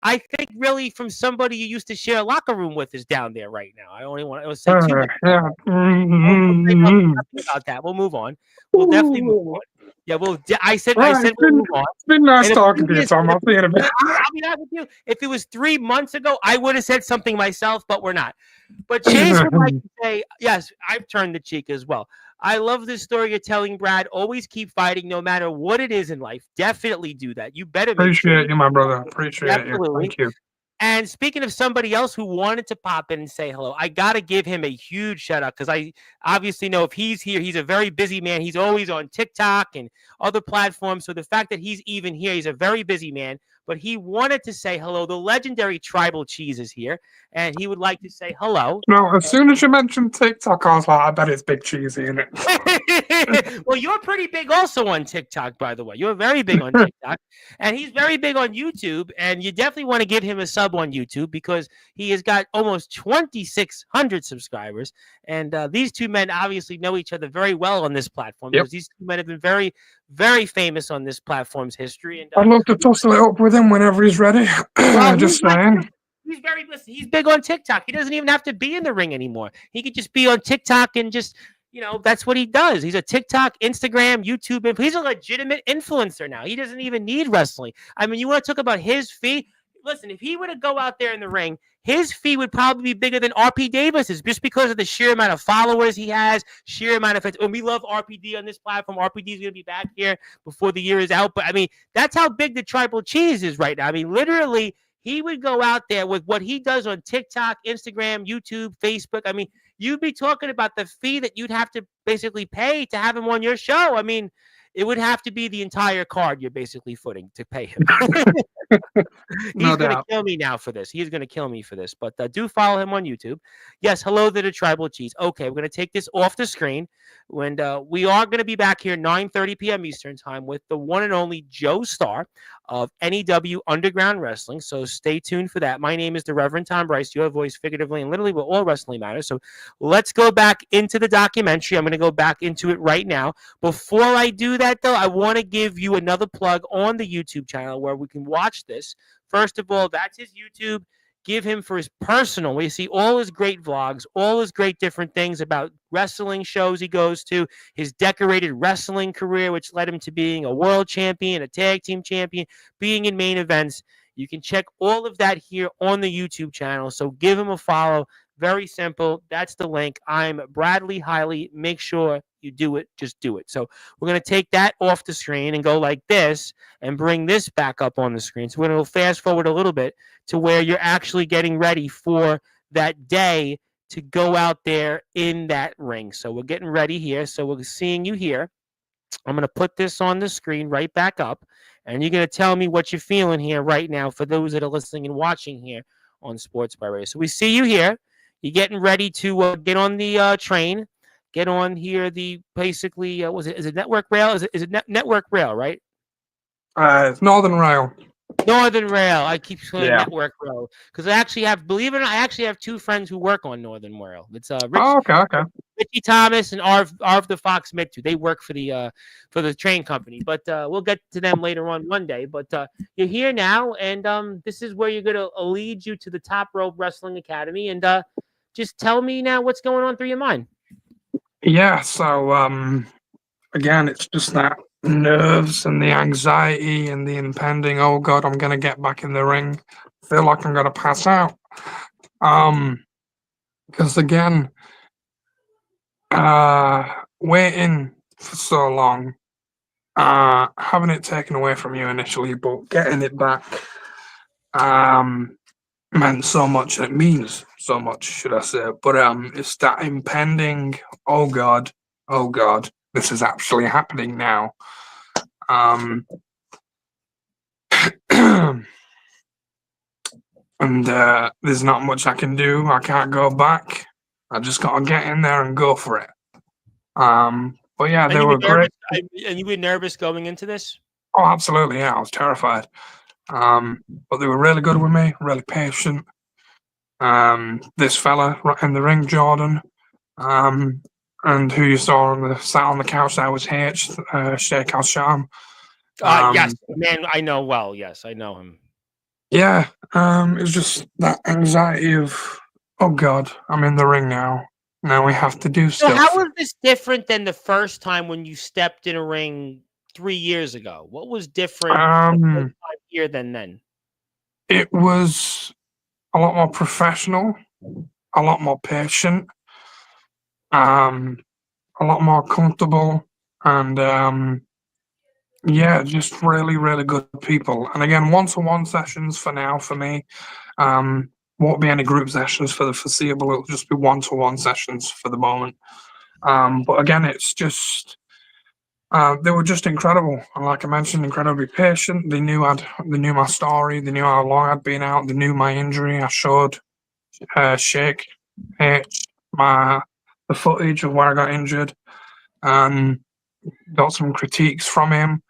I think really from somebody you used to share a locker room with is down there right now. I only want to say 2 minutes. Yeah. Nothing about that. We'll move on. We'll definitely move on. Yeah, I said we'll move on. It's been nice talking to you, Tom. I'll see you in a bit. I'll be honest with you. If it was 3 months ago, I would have said something myself, but we're not. But Chase would like to say, yes, I've turned the cheek as well. I love this story you're telling, Brad. Always keep fighting no matter what it is in life. Definitely do that. You better appreciate you, my brother. Appreciate you. Thank you. And speaking of somebody else who wanted to pop in and say hello, I got to give him a huge shout out because I obviously know if he's here, he's a very busy man. He's always on TikTok and other platforms. So the fact that he's even here, he's a very busy man. But he wanted to say hello. The legendary Tribal Cheese is here, and he would like to say hello. No, as soon as you mentioned TikTok, I was like, I bet it's Big Cheesy, isn't it? Well, you're pretty big also on TikTok, by the way. You're very big on TikTok, and he's very big on YouTube, and you definitely want to give him a sub on YouTube because he has got almost 2,600 subscribers, and these two men obviously know each other very well on this platform because these two men have been very, very famous on this platform's history. And I'd love to tussle it up with him whenever he's ready. Well, just saying. He's big on TikTok. He doesn't even have to be in the ring anymore. He could just be on TikTok and just, that's what he does. He's a TikTok, Instagram, YouTube. He's a legitimate influencer now. He doesn't even need wrestling. I mean, you want to talk about his fee? Listen, if he were to go out there in the ring, his fee would probably be bigger than RP Davis's just because of the sheer amount of followers he has, sheer amount of, and we love RPD on this platform. RPD is going to be back here before the year is out. But I mean, that's how big the Tribal Cheese is right now. I mean, literally, he would go out there with what he does on TikTok, Instagram, YouTube, Facebook. I mean, you'd be talking about the fee that you'd have to basically pay to have him on your show. I mean, it would have to be the entire card you're basically footing to pay him. He's going to kill me now for this. He's going to kill me for this. But do follow him on YouTube. Yes, hello to the Tribal Cheese. Okay, we're going to take this off the screen. When we are going to be back here 9:30 p.m. Eastern time with the one and only Joe Starr of NEW Underground Wrestling. So stay tuned for that. My name is the Reverend Tom Bryce, your voice figuratively and literally with all wrestling matters. So let's go back into the documentary. I'm going to go back into it right now. Before I do that, though, I want to give you another plug on the YouTube channel where we can watch this. First of all, that's his YouTube. Give him for his personal, where you see all his great vlogs, all his great different things about wrestling shows he goes to, his decorated wrestling career, which led him to being a world champion, a tag team champion, being in main events. You can check all of that here on the YouTube channel. So give him a follow. Very simple. That's the link. I'm Bradley Hiley. Make sure you do it, just do it. So we're going to take that off the screen and go like this and bring this back up on the screen. So we're going to fast forward a little bit to where you're actually getting ready for that day to go out there in that ring. So we're getting ready here. So we're seeing you here. I'm going to put this on the screen right back up, and you're going to tell me what you're feeling here right now for those that are listening and watching here on Sportzwire. So we see you here. You're getting ready to get on the train, get on here. The basically, is it Network Rail? Is it Network Rail, right? It's Northern Rail. Northern Rail. I keep saying Yeah. Network Rail because I actually have, believe it or not, I actually have two friends who work on Northern Rail. It's Oh, okay. Richie Thomas and Arv the Fox Mittu. They work for the train company, but we'll get to them later on one day. But you're here now, and this is where you're gonna lead you to the Top Rope Wrestling Academy, and just tell me now what's going on through your mind. Yeah. So again, it's just that nerves and the anxiety and the impending. Oh God, I'm gonna get back in the ring. Feel like I'm gonna pass out. Because again, waiting for so long, having it taken away from you initially, but getting it back, meant so much. It means so much, should I say? But it's that impending. Oh God, this is actually happening now. And there's not much I can do. I can't go back. I just gotta get in there and go for it. But yeah, they were great. And you were nervous going into this? Oh, absolutely. Yeah, I was terrified. But they were really good with me, really patient. This fella right in the ring, Jordan, and who you saw sat on the couch there was H, Sheikh Al Sham. Yes, man, I know well. Yes, I know him. Yeah, it was just that anxiety of, oh God, I'm in the ring now. Now we have to do So stuff. how was this different than the first time when you stepped in a ring 3 years ago? What was different the first time here than then? It was a lot more professional, a lot more patient, a lot more comfortable, and yeah, just really, really good people. And again, one-to-one sessions for now for me. Won't be any group sessions for the foreseeable. It'll just be one-to-one sessions for the moment. But again, it's just they were just incredible. And like I mentioned, incredibly patient. They knew my story. They knew how long I'd been out. They knew my injury. I showed Sheikh H the footage of where I got injured. Got some critiques from him,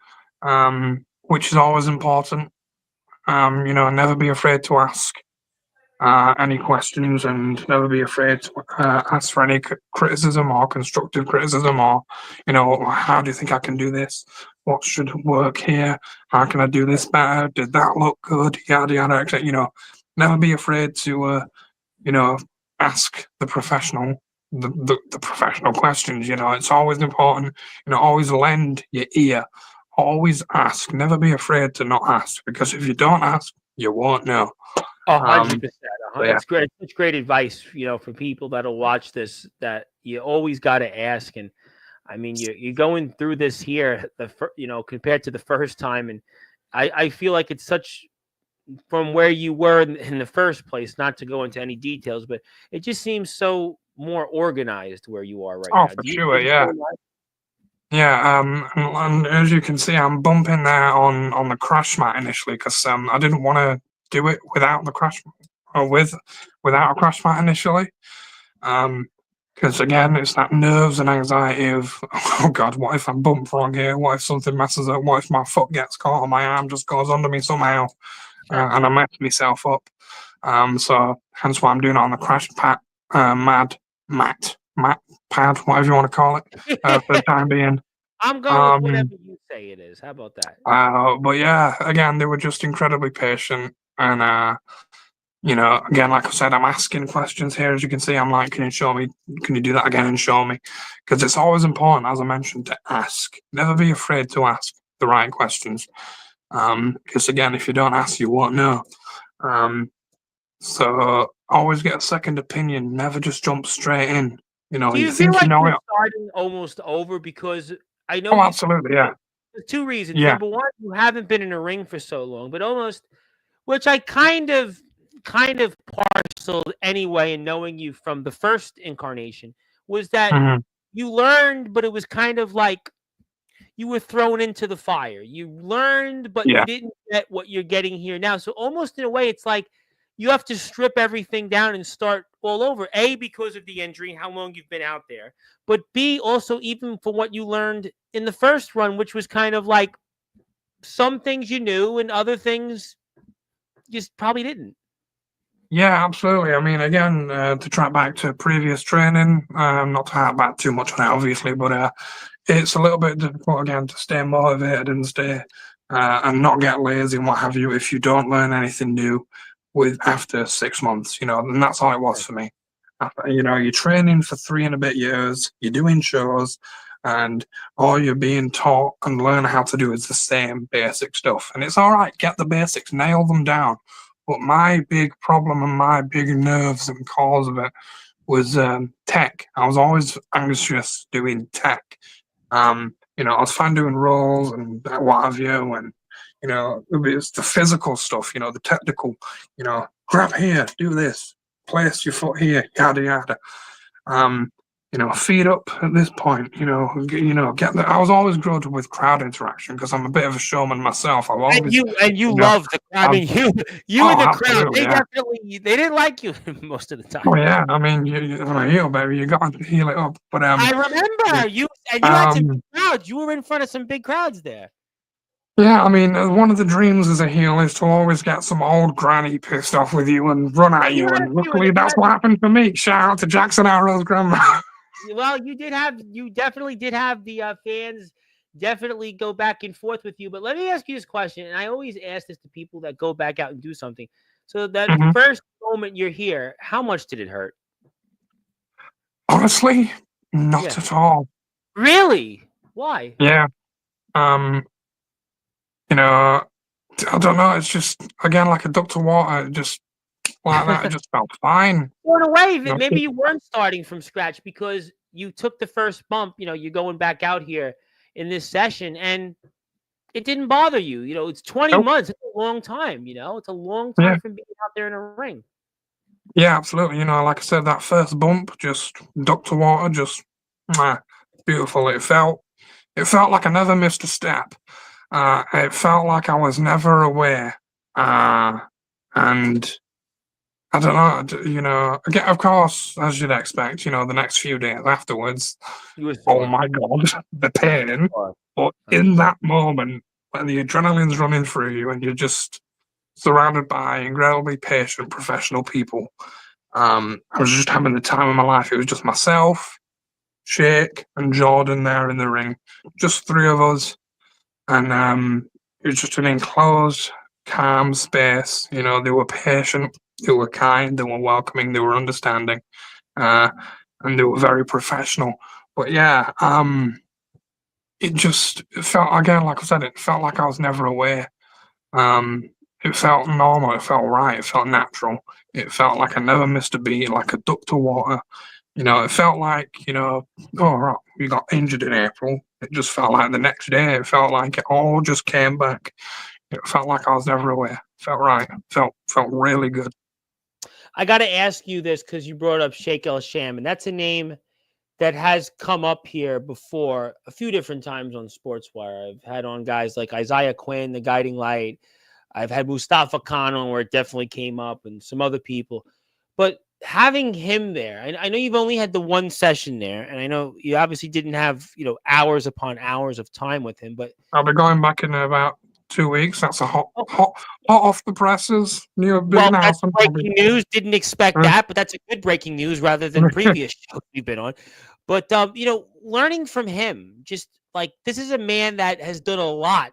which is always important. Never be afraid to ask any questions and never be afraid to ask for any criticism or constructive criticism or, how do you think I can do this? What should work here? How can I do this better? Did that look good? Yada, yada, etc. Never be afraid to, ask the professional the professional questions. It's always important. Always lend your ear. Always ask. Never be afraid to not ask, because if you don't ask, you won't know. 100%. Yeah. It's great. It's great advice, for people that'll watch this. That you always got to ask. And I mean, you're going through this here, compared to the first time, and I feel like it's such from where you were in the first place. Not to go into any details, but it just seems so more organized where you are right now. For sure, yeah. Yeah, and as you can see, I'm bumping there on the crash mat initially because I didn't want to do it without the crash or without a crash mat initially. Because again, it's that nerves and anxiety of, oh God, what if I bump wrong here? What if something messes up? What if my foot gets caught or my arm just goes under me somehow, and I mess myself up? So hence why I'm doing it on the crash mat pad, whatever you want to call it, for the time being. I'm going with whatever you say it is. How about that? But yeah, again, they were just incredibly patient, and again, like I said, I'm asking questions here. As you can see, I'm like, can you show me? Can you do that again and show me? Because it's always important, as I mentioned, to ask. Never be afraid to ask the right questions. Because again, if you don't ask, you won't know. So always get a second opinion. Never just jump straight in. Do You you feel think you like know you're it. starting almost over because I know Oh, you absolutely, yeah, there's 2 reasons. yeah, Number 1, you haven't been in a ring for so long, but almost which I kind of parceled anyway in knowing you from the first incarnation, was that hmm you learned, but it was kind of like you were thrown into the fire. You learned, but you yeah, didn't get what you're getting here now. So almost in a way, it's like you have to strip everything down and start all over. A, because of the injury, how long you've been out there, but B, also even for what you learned in the first run, which was kind of like some things you knew and other things you just probably didn't. yeah, absolutely. I mean, again, to track back to previous training, not to harp back too much on it, obviously, but it's a little bit difficult again to stay motivated and stay and not get lazy and what have you if you don't learn anything new with after 6 months, and that's all it was for me. You're training for 3 and a bit years, you're doing shows, and all you're being taught and learn how to do is the same basic stuff. And it's all right, get the basics, nail them down. But my big problem and my big nerves and cause of it was tech. I was always anxious doing tech. I was fine doing roles and what have you, and it's the physical stuff, the technical, grab here, do this, place your foot here, yada yada. Um, feed up at this point, get the. I was always good with crowd interaction because I'm a bit of a showman myself. I've And always, you you know, love the crowd. I I've, mean, you and oh, the crowd, absolutely, they yeah. definitely they didn't like you most of the time. Oh yeah, I mean, on a heel, baby, you got to heal it up. But I yeah, remember you had some um, big crowds. You were in front of some big crowds there. Yeah, I mean, one of the dreams as a heel is to always get some old granny pissed off with you and run Well, at you you. had a And few, and luckily, you that's had what happened to me. Shout out to Jackson Arrow's grandma. well, you definitely did have the fans definitely go back and forth with you. But let me ask you this question, and I always ask this to people that go back out and do something. So that Mhm. first moment you're here, how much did it hurt? Honestly, not Yeah, at all. really? Why? Yeah. Um, you know, I don't know. It's just again like a duck to water. Just like that. It just felt fine. Well, in a way, You know, maybe you weren't starting from scratch because you took the first bump. You're going back out here in this session, and it didn't bother you. It's 20 nope. months. It's a long time. It's a long Yeah. time from being out there in a ring. Yeah. Absolutely. Like I said, that first bump, just duck to water. Just mwah, beautiful. It felt like I never missed a step. It felt like I was never aware. Uh, and I don't know, again, of course, as you'd expect, the next few days afterwards, You were oh sore. my God, the pain. Sore. But I'm in sure. that moment, when the adrenaline's running through you and you're just surrounded by incredibly patient, professional people, I was just having the time of my life. It was just myself, Shake, and Jordan there in the ring, just three of us. And it was just an enclosed, calm space. They were patient, they were kind, they were welcoming, they were understanding, uh, and they were very professional. But yeah, it felt again, like I said, it felt like I was never away. Um, it felt normal, it felt right, it felt natural. It felt like I never missed a beat, like a duck to water. It felt like, oh, right, we got injured in April. It just felt like the next day. It felt like it all just came back. It felt like I was never away. Felt right. Felt really good. I got to ask you this because you brought up Sheikh El Sham, and that's a name that has come up here before a few different times on Sportswire. I've had on guys like Isaiah Quinn, the Guiding Light. I've had Mustafa Khan on where it definitely came up, and some other people. But having him there, I know you've only had the one session there, and I know you obviously didn't have hours upon hours of time with him. But I'll be going back in about 2 weeks. That's a oh, hot off the presses. New big well, that's announcement. Probably. breaking news. Didn't expect that, but that's a good breaking news rather than previous shows we've been on. But learning from him, just like this is a man that has done a lot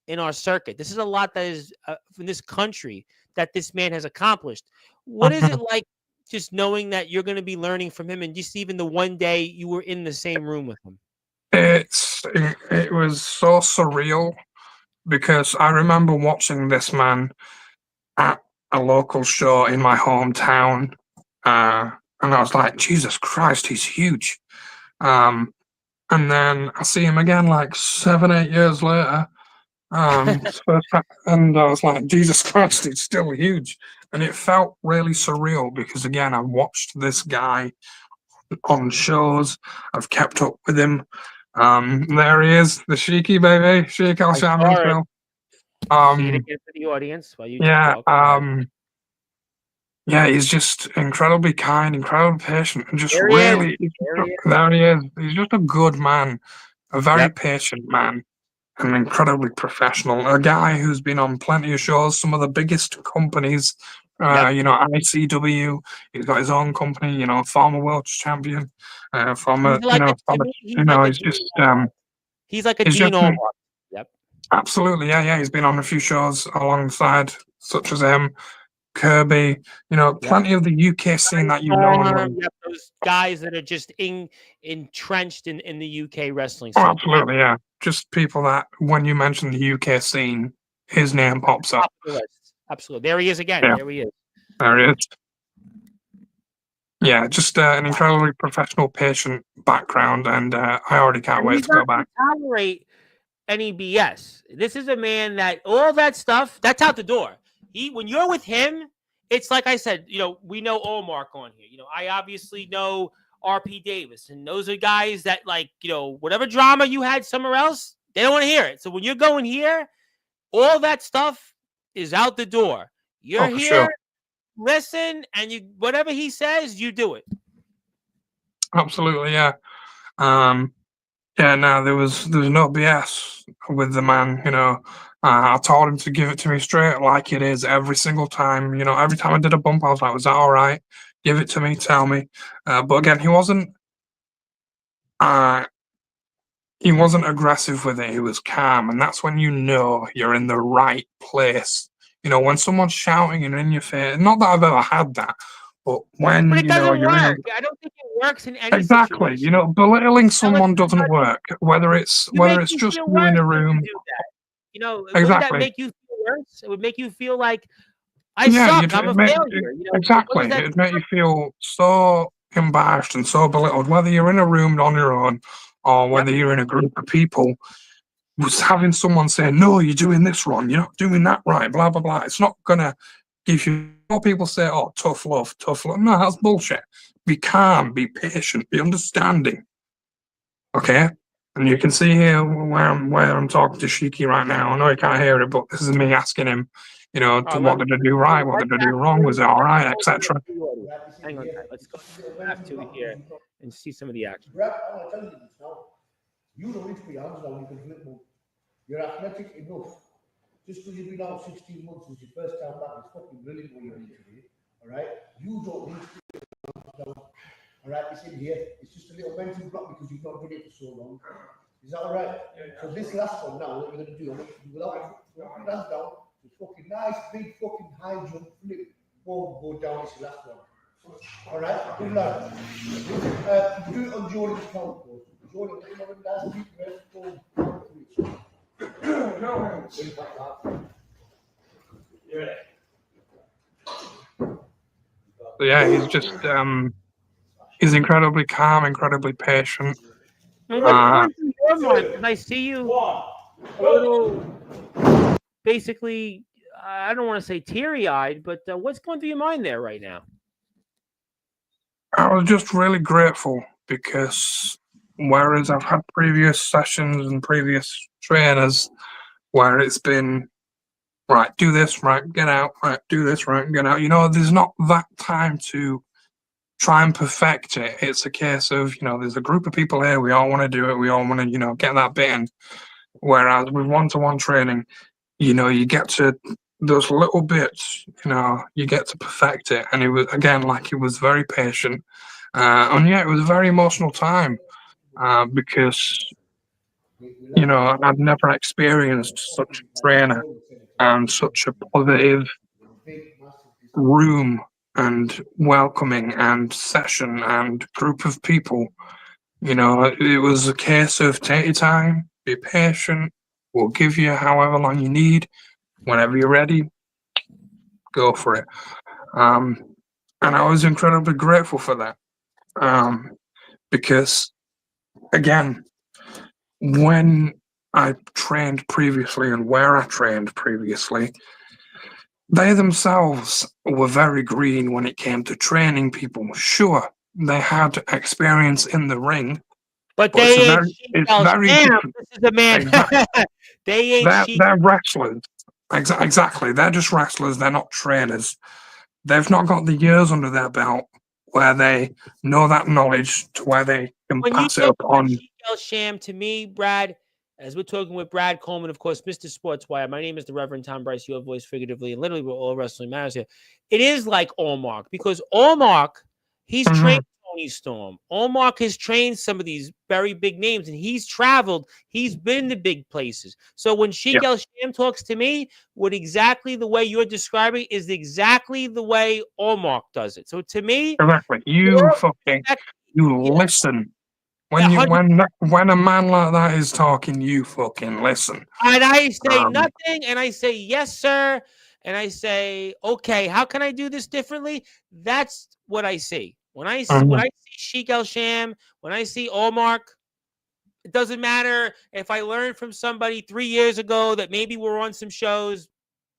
in our circuit. This is a lot that is in this country that this man has accomplished. What is it like just knowing that you're going to be learning from him, and just even the one day you were in the same room with him? It was so surreal because I remember watching this man at a local show in my hometown. and I was like, Jesus Christ, he's huge. Um, and then I see him again like 7, 8 years later. And I was like, Jesus Christ, he's still huge. And it felt really surreal because again, I watched this guy on shows. I've kept up with him. There he is, the Sheiky baby, Sheik Al I saw it. Shamroonville. See it Um, again for the audience while you yeah, talk. Go ahead. yeah, he's just incredibly kind, incredibly patient, and just There he is. really, There he is. there he is. He's just a good man, a very Yep. patient man, and incredibly professional. A guy who's been on plenty of shows, some of the biggest companies. Yep. ICW. He's got his own company. Former world champion. Former, He's like a to former. me. He's like a He's Dean just, Allmark. He's like a he's Dean just Allmark. Yep. absolutely, yeah. He's been on a few shows alongside such as him, Kirby. Yep. Plenty of the UK scene that you know and love. Yep. Those guys that are just entrenched in the UK wrestling Oh, scene. absolutely, yeah. Just people that when you mention the UK scene, his name pops up. Top of the list. Absolutely. There he is again. Yeah. There he is. There he is. Yeah, just an incredibly professional, patient background, and I already can't And wait he's to go not back. going to tolerate any BS. This is a man that all that stuff, that's out the door. When you're with him, it's like I said, we know Allmark on here. I obviously know RP Davis, and those are guys that whatever drama you had somewhere else, they don't want to hear it. So when you're going here, all that stuff is out the door. You're For here, sure. listen, and whatever he says, you do it. Absolutely, yeah. No, there was no BS with the man. I told him to give it to me straight, like it is every single time. Every time I did a bump, I was like, "Was that all right? Give it to me, tell me." But again, he wasn't. He wasn't aggressive with it. He was calm, and that's when you're in the right place. When someone's shouting and in your face. Not that I've ever had that, but when But it doesn't you're in a work. I don't think it works in any exactly. situation. Belittling Now, someone doesn't work. Whether it's you make you just feel you in worse a when you room. do that. Wouldn't that Exactly. make you feel worse? It would make you feel like I Yeah, suck. I'm a failure. What exactly. does that? It'd make you feel so embarrassed and so belittled, whether you're in a room on your own or whether Yep. you're in a group of people. Was having someone say, "No, you're doing this wrong. You're not doing that right." Blah blah blah. It's not gonna give you. More people say, "Oh, tough love, tough love." No, that's bullshit. Be calm, be patient, be understanding. Okay. And you can see here where I'm talking to Shiki right now. I know you can't hear it, but this is me asking him, what did I do right? What did I do wrong? Was it all right? Etc. Hang on, let's go back to here and see some of the action. Brad, I'm going to tell you this now. You don't need to be hands now, you can flip them. You're athletic enough. Just because you've been out 16 months, it's your first time back, it's fucking brilliant what you're into today. Alright? You don't need to be hands down. Alright, it's in here. It's just a little mental block because you've not done it for so long. Is that alright? Yeah. So this last one now, what we're going to do, without putting hands down, it's fucking nice, big fucking high jump, flip, boom, go down, it's the last one. Alright, good luck. Do it on Jordan's count, though. Jordan, you know, last week, no. Yeah, he's just he's incredibly calm, incredibly patient. And what's going through your mind? Because I see you a little, basically, I don't want to say teary-eyed, but what's going through your mind there right now? I was just really grateful because whereas I've had previous sessions and previous trainers where it's been right, do this, right, get out, right, do this, right, get out. There's not that time to try and perfect it. It's a case of, there's a group of people here, we all want to do it, we all want to, get that bit in. Whereas with one-to-one training, you get to those little bits, you get to perfect it. And it was, again, like he was very patient. And yeah, it was a very emotional time because, I'd never experienced such a trainer and such a positive room and welcoming and session and group of people. It was a case of take your time, be patient, we'll give you however long you need. Whenever you're ready, go for it. And And I was incredibly grateful for that. Because, again, when I trained previously and where I trained previously, they themselves were very green when it came to training people. Sure, they had experience in the ring, But but they ain't it's Sheetal very Sham. different. This is a man. Exactly. They ain't They're wrestlers. Exactly. They're just wrestlers. They're not trainers. They've not got the years under their belt where they know that knowledge to where they can When you pass it talk up about on. Sheetal Sham, to me, Brad, as we're talking with Brad Coleman, of course, Mr. Sportswire. My name is the Reverend Tom Bryce, your voice figuratively, and literally, we're all wrestling matters here. It is like Allmark, because Allmark, he's trained Mhm. Tony Storm. Allmark has trained some of these very big names, and he's traveled. He's been to big places. So when Yeah, Sheetal Sham talks to me, what exactly the way you're describing is exactly the way Allmark does it. So to me, exactly. you're You yeah, listen. yeah, 100. When a man like that is talking, you fucking listen. And I say Um, nothing, and I say, yes, sir. And I say, okay, how can I do this differently? That's what I see. When I mhm, see Sheik El Sham, when I see Allmark, it doesn't matter if I learned from somebody 3 years ago that maybe we're on some shows,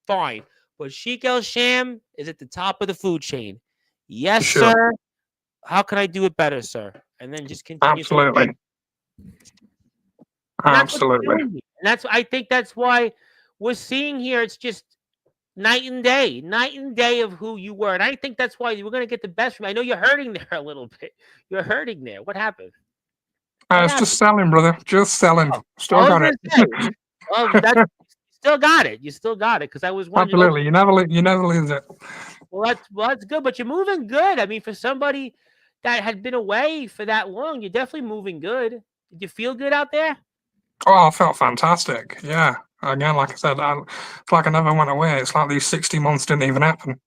fine. But Sheik El Sham is at the top of the food chain. Yes, sure, sir. How can I do it better, sir? And then just continue. So absolutely, and that's what we're absolutely. doing here. And I think that's why we're seeing here. It's just night and day of who you were. And I think that's why we're gonna get the best from you. I know you're hurting there a little bit. You're hurting there. What happened? What It's just happened? selling, brother. Just selling. Oh, Still I was got gonna it. say, well, that's you still got it. You still got it. Because I was wondering, okay, Absolutely. You never lose it. well, that's good, but you're moving good. I mean, for somebody that had been away for that long, you're definitely moving good. Did you feel good out there? Oh, I felt fantastic. Yeah. Again, like I said, it's like I never went away. It's like these 60 months didn't even happen.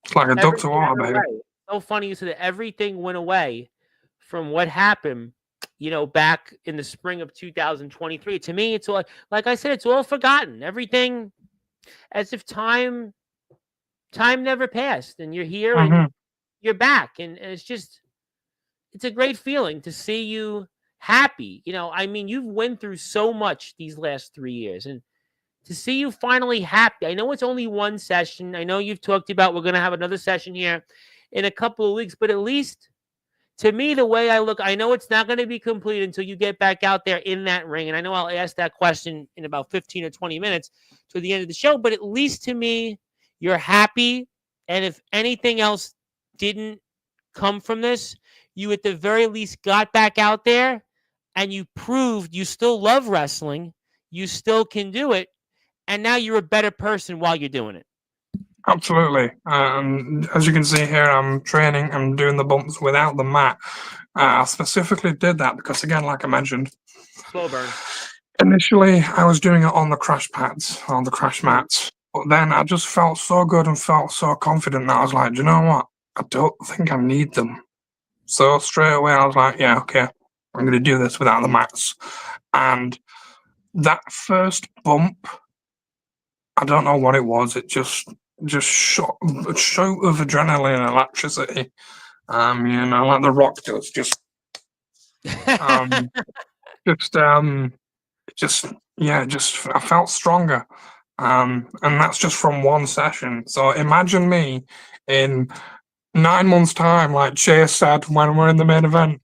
It's like a duck to Everything water, went baby. away. So funny you said that everything went away from what happened, back in the spring of 2023. To me, it's all like I said, it's all forgotten. Everything as if time never passed, and you're here and Hmm. you're back, and it's a great feeling to see you happy. I mean, you've went through so much these last 3 years, and to see you finally happy. I know it's only one session. I know you've talked about we're going to have another session here in a couple of weeks, but at least to me, the way I look, I know it's not going to be complete until you get back out there in that ring. And I know I'll ask that question in about 15 or 20 minutes to the end of the show, but at least to me, you're happy. And if anything else didn't come from this, you at the very least got back out there and you proved you still love wrestling. You still can do it. And now you're a better person while you're doing it. Absolutely. As you can see here, I'm training. I'm doing the bumps without the mat. I specifically did that because, again, like I mentioned, Slow burn. initially I was doing it on the crash pads, on the crash Mhm. mats. But then I just felt so good and felt so confident that I was like, do you know what? I don't think I need them. So straight away I was like, yeah, okay, I'm going to do this without the mats. And that first bump, I don't know what it was. It just shot a shoot of adrenaline and electricity. Like the Rock does. Um, just just yeah, just I felt stronger. And that's just from one session. So imagine me in 9 months' time, like Chase said when we're in the main event.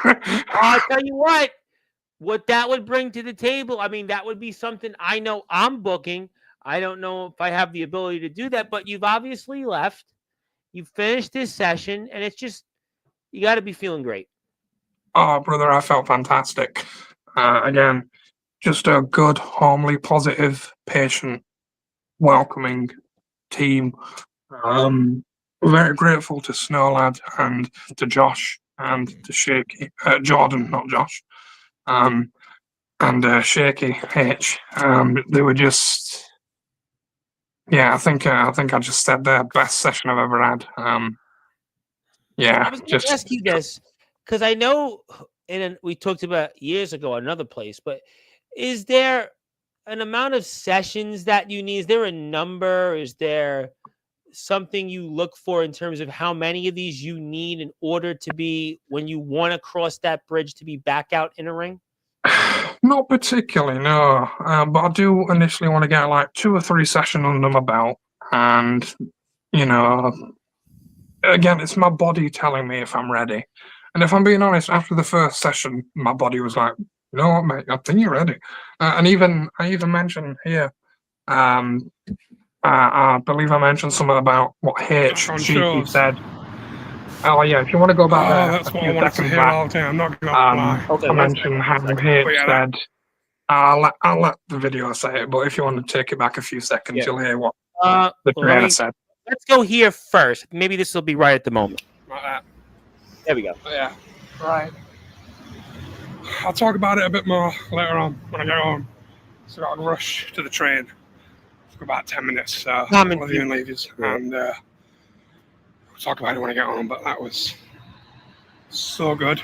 I'll tell you what that would bring to the table. I mean, that would be something I know I'm booking. I don't know if I have the ability to do that, but you've obviously left. You finished this session, and it's just, you got to be feeling great. Oh, brother, I felt fantastic. Again, just a good, homely, positive, patient, welcoming team. Um, Very grateful to Snowlad and to Josh and to Shaky, Jordan, not Josh, and Shaky H. They were just, yeah, I think I just said the best session I've ever had. I Yeah, was going to just ask you this because I know, and we talked about years ago another place, but is there an amount of sessions that you need? Is there a number? Is there something you look for in terms of how many of these you need in order to be, when you want to cross that bridge, to be back out in a ring? Not particularly, no. But I do initially want to get like 2 or 3 sessions under my belt, and you know, again, it's my body telling me if I'm ready. And if I'm being honest, after the first session, my body was like, "You know what, mate? I think you're ready." And I even mentioned here, I believe I mentioned something about what H On Cheeky shows. said. Oh yeah, if you want to go back there, That's a what I few wanted to seconds hear back, all day. I'm not gonna lie. Okay, I mentioned how H yeah, said. I'll let the video say it, but if you want to take it back a few seconds, Yeah. you'll hear what Well, the trainer said. let's go here first. Maybe this will be right at the moment. Like that. There we go. Yeah. Right. I'll talk about it a bit more later on when I get home. So I got to rush to the train for about 10 minutes. So I'll love you and ladies. And we'll talk about it when I get home. But that was so good.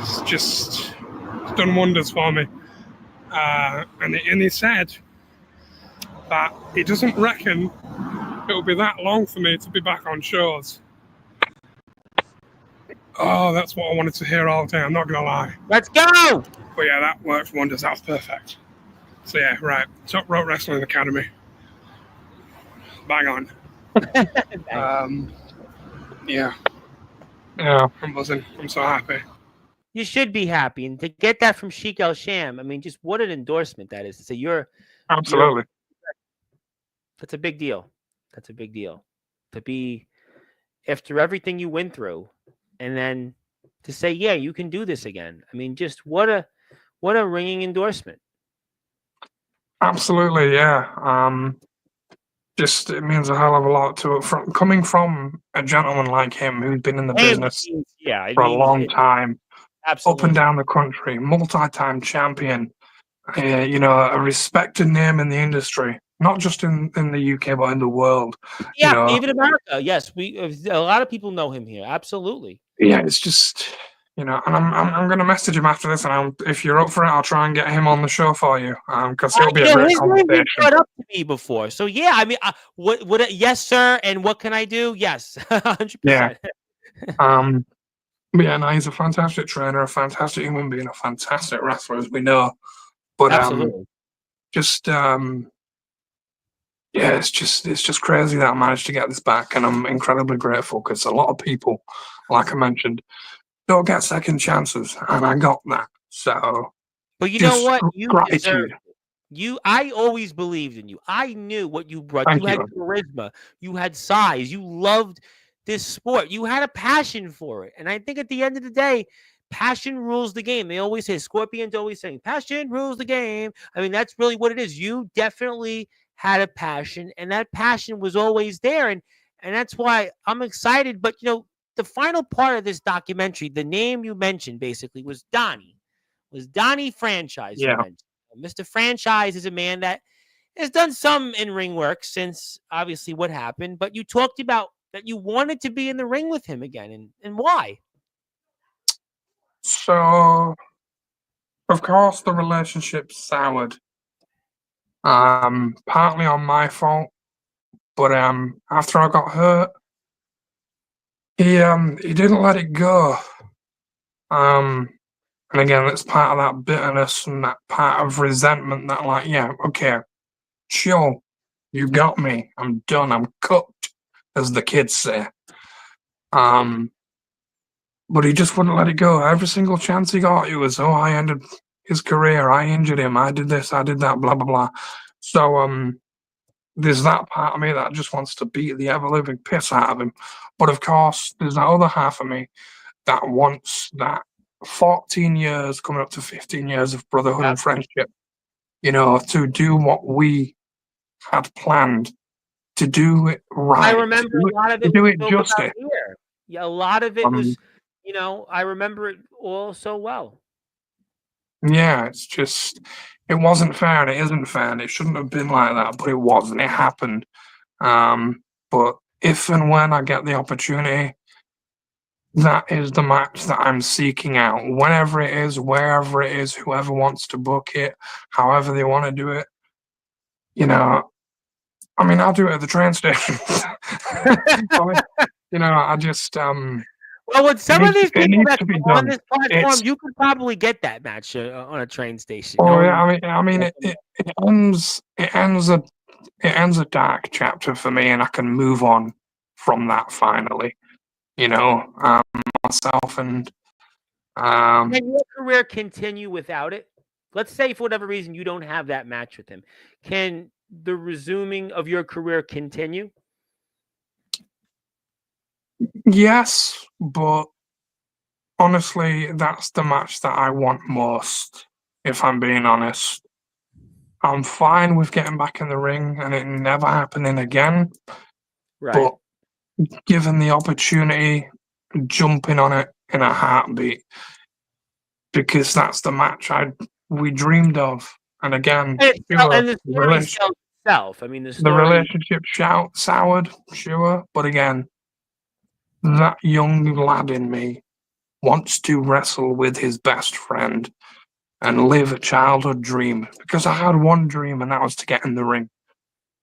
It's done wonders for me. And he said that he doesn't reckon it'll be that long for me to be back on shows. Oh, that's what I wanted to hear all day. I'm not going to lie. Let's go! But yeah, that worked wonders. That was perfect. So yeah, right. Top Rope Wrestling Academy. Bang on. Yeah. Yeah. I'm buzzing. I'm so happy. You should be happy. And to get that from Sheik El Sham, I mean, just what an endorsement that is. To say Absolutely. That's a big deal. That's a big deal. To be, after everything you went through, and then to say, yeah, you can do this again. I mean, just what a ringing endorsement. Absolutely, yeah. Just it means a hell of a lot to it coming from a gentleman like him who's been in the business for a long time, absolutely, up and down the country, multi-time champion, a respected name in the industry, not just in the UK but in the world. Yeah, even America. Yes, a lot of people know him here. Absolutely. Yeah, it's just. And I'm going to message him after this, and if you're up for it, I'll try and get him on the show for you, because he'll be a great conversation. He's brought up to me before, so yeah. I mean, what? Yes, sir. And what can I do? Yes, 100%. Yeah. But yeah, no, he's a fantastic trainer, a fantastic human being, a fantastic wrestler, as we know. But absolutely, it's just crazy that I managed to get this back, and I'm incredibly grateful because a lot of people, like I mentioned, don't get second chances, and I got that. So, but you know what? You gratitude. I always believed in you. I knew what you brought. Thank you had charisma. You had size. You loved this sport. You had a passion for it. And I think at the end of the day, passion rules the game. They always say, Scorpion's always saying, passion rules the game. I mean, that's really what it is. You definitely had a passion, and that passion was always there. And that's why I'm excited. But, the final part of this documentary, the name you mentioned basically was Donnie Franchise. Yeah. Mr. Franchise is a man that has done some in-ring work since obviously what happened, but you talked about that you wanted to be in the ring with him again, and why? So, of course, the relationship soured. Partly on my fault, but after I got hurt, he didn't let it go. And again, that's part of that bitterness and that part of resentment that, like, yeah, okay, sure, you got me. I'm done. I'm cooked, as the kids say. But he just wouldn't let it go. Every single chance he got, it was, I ended his career. I injured him. I did this. I did that. Blah blah blah. So there's that part of me that just wants to beat the ever living piss out of him. But of course, there's that other half of me that wants that 14 years, coming up to 15 years of brotherhood and friendship, to do what we had planned, to do it right. I remember a lot of it. To do it justice. Yeah, a lot of it was, I remember it all so well. Yeah, it's just, it wasn't fair, and it isn't fair, and it shouldn't have been like that, but it was, and it happened. But if and when I get the opportunity, that is the match that I'm seeking out. Whenever it is, wherever it is, whoever wants to book it, however they want to do it, I mean, I'll do it at the train station. I just Well, with some of these people needs that to be come on done. this platform, It's you could probably get that match on a train station. oh No yeah, one- I mean, it ends a dark chapter for me, and I can move on from that finally. Myself and Can your career continue without it? Let's say for whatever reason you don't have that match with him. Can the resuming of your career continue? yes, but honestly, that's the match that I want most. If I'm being honest, I'm fine with getting back in the ring and it never happening again. Right. But given the opportunity, jumping on it in a heartbeat, because that's the match we dreamed of. And again, And the the story sells itself. I mean, the story. relationship soured, sure, but again, that young lad in me wants to wrestle with his best friend and live a childhood dream, because I had one dream and that was to get in the ring.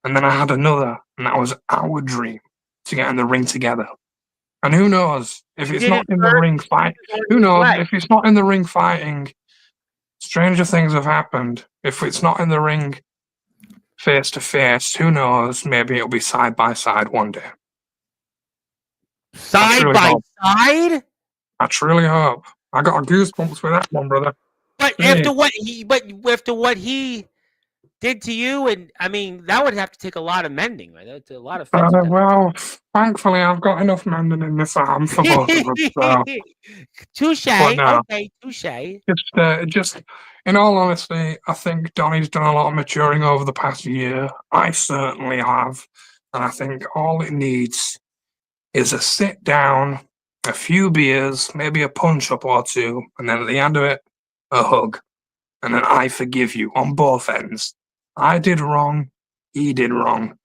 And then I had another and that was our dream to get in the ring together. And who knows if You it's did not it in the first, ring fight? Who knows if it's not in the ring fighting? Stranger things have happened. If it's not in the ring face to face, who knows? Maybe it'll be side by side one day. Side by side? I truly hope. I got goosebumps with that one, brother. But after what he did to you, and I mean, that would have to take a lot of mending, right? That's a lot of fence. Well, thankfully, I've got enough mending in this arm for both of us. So. Touche. No, okay, touche. Just in all honesty, I think Donnie's done a lot of maturing over the past year. I certainly have, and I think all it needs is a sit down, a few beers, maybe a punch up or two, and then at the end of it, a hug, and then I forgive you on both ends. I did wrong, he did wrong,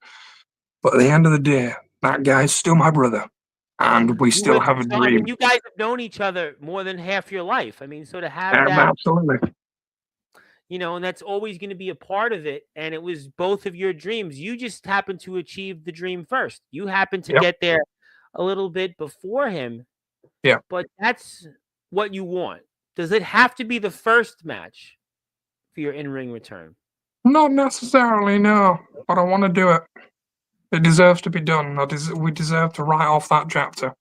but at the end of the day, that guy's still my brother, and we still have a dream. I mean, you guys have known each other more than half your life. I mean, so to have that, absolutely. And that's always going to be a part of it. And it was both of your dreams. You just happened to achieve the dream first. You happened to get there a little bit before him. Yeah. But that's what you want. Does it have to be the first match for your in-ring return? Not necessarily, no. But I want to do it. It deserves to be done. We deserve to write off that chapter.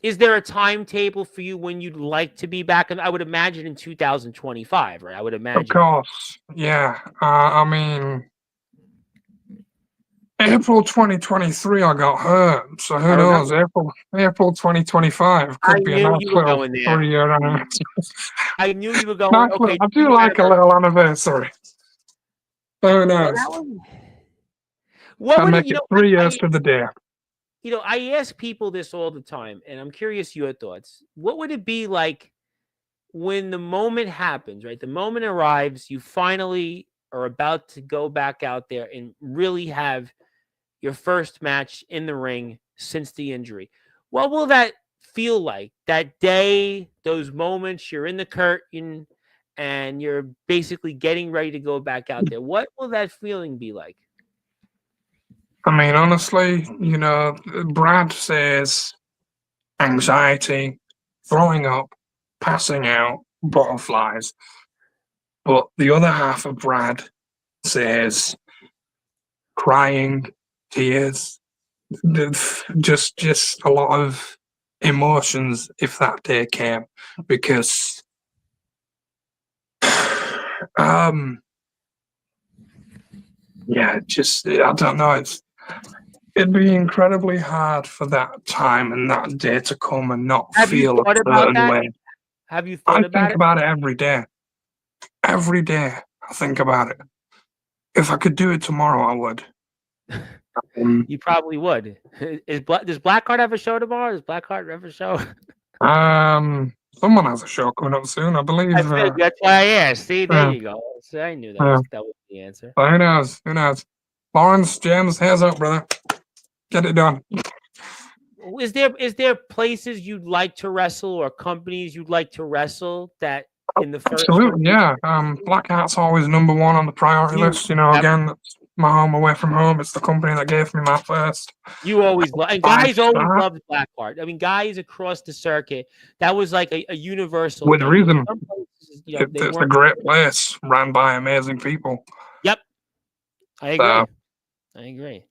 Is there a timetable for you when you'd like to be back? I would imagine in 2025, right? I would imagine. Of course, yeah. I mean, April 2023, I got hurt. So who knows? April 2025 could be a nice little 3-year anniversary. I knew you were going. Okay, I do like a little anniversary. Who knows? What would make it 3 years to the day? I ask people this all the time, and I'm curious your thoughts. What would it be like when the moment happens, right? The moment arrives, you finally are about to go back out there and really have your first match in the ring since the injury. What will that feel like? That day, those moments, you're in the curtain and you're basically getting ready to go back out there. What will that feeling be like? I mean, honestly, Brad says anxiety, throwing up, passing out, butterflies. But the other half of Brad says crying, tears, just a lot of emotions if that day came, because I don't know, it'd be incredibly hard for that time and that day to come and not feel a certain way. Have you thought about it? I think about it every day. Every day I think about it. If I could do it tomorrow, I would. You probably would. Does Blackheart have a show tomorrow? Does Blackheart have a show? Someone has a show coming up soon, I believe. That's why I asked. See, there you go. So I knew that was the answer. Who knows? Lawrence, James, hands up, brother. Get it done. Is there places you'd like to wrestle or companies you'd like to wrestle that in the first? Absolutely, yeah. Blackheart's always number one on the priority list. Again, that's my home away from home. It's the company that gave me my first You always love, and guys always five-star loved Blackheart. I mean, guys across the circuit, that was like a universal with thing. You know, reason. some places, they It's a weren't. great place run by amazing people. Yep, I agree. So, I agree.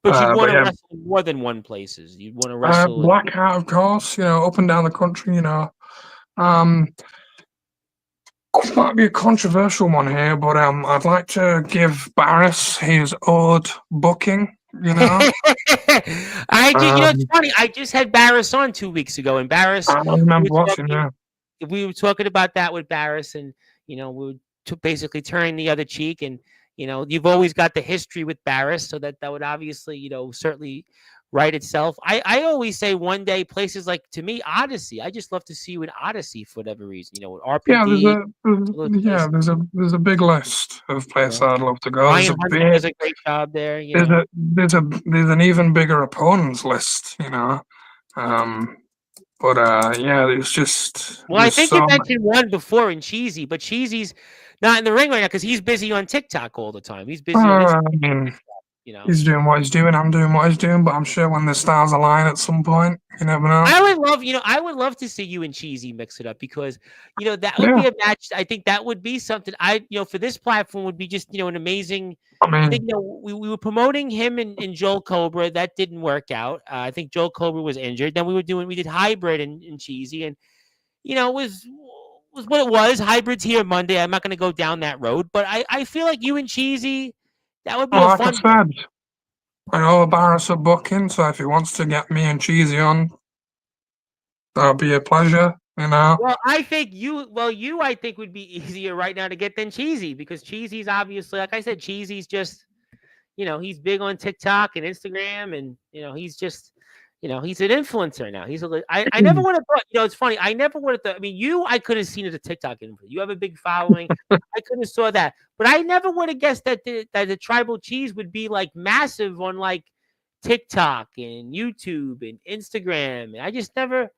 But you'd want but to yeah, wrestle in more than one places. You'd want to wrestle in. Blackheart, of course. Up and down the country. Um, might be a controversial one here, but I'd like to give Barris his owed booking. It's funny. I just had Barris on 2 weeks ago, and Barris, I remember watching. Yeah, we were talking about that with Barris, and we were basically turning the other cheek, and you've always got the history with Barris, so that would obviously certainly right itself. I always say one day places like, to me, Odyssey. I just love to see you in Odyssey for whatever reason. With yeah. RPD. There's a big list of places I'd love to go. Ryan Hunter does a great job there. There's an even bigger opponents list. But yeah, it's just. Well, I think you mentioned one before in Cheesy, but Cheesy's not in the ring right now because he's busy on TikTok all the time. He's busy on Instagram. I mean, he's doing what he's doing. I'm doing what he's doing. But I'm sure when the stars align at some point, you never know. I would love to see you and Cheesy mix it up because, that would be a match. I think that would be something. For this platform would be just, an amazing. I think we were promoting him and Joel Cobra. That didn't work out. I think Joel Cobra was injured. Then we did Hybrid and Cheesy, and it was what it was. Hybrid's here Monday. I'm not going to go down that road, but I feel like you and Cheesy, that would be a fun. Like I said, I know Barris are booking, so if he wants to get me and Cheesy on, that'll be a pleasure. Well, I think I think would be easier right now to get than Cheesy because Cheesy's obviously, like I said, Cheesy's just, he's big on TikTok and Instagram, and he's just, he's an influencer now. I never would have thought, it's funny. I never would have thought. I mean, I could have seen as a TikTok influencer. You have a big following. I could have saw that, but I never would have guessed that the Tribal Cheese would be like massive on like TikTok and YouTube and Instagram. And I just never.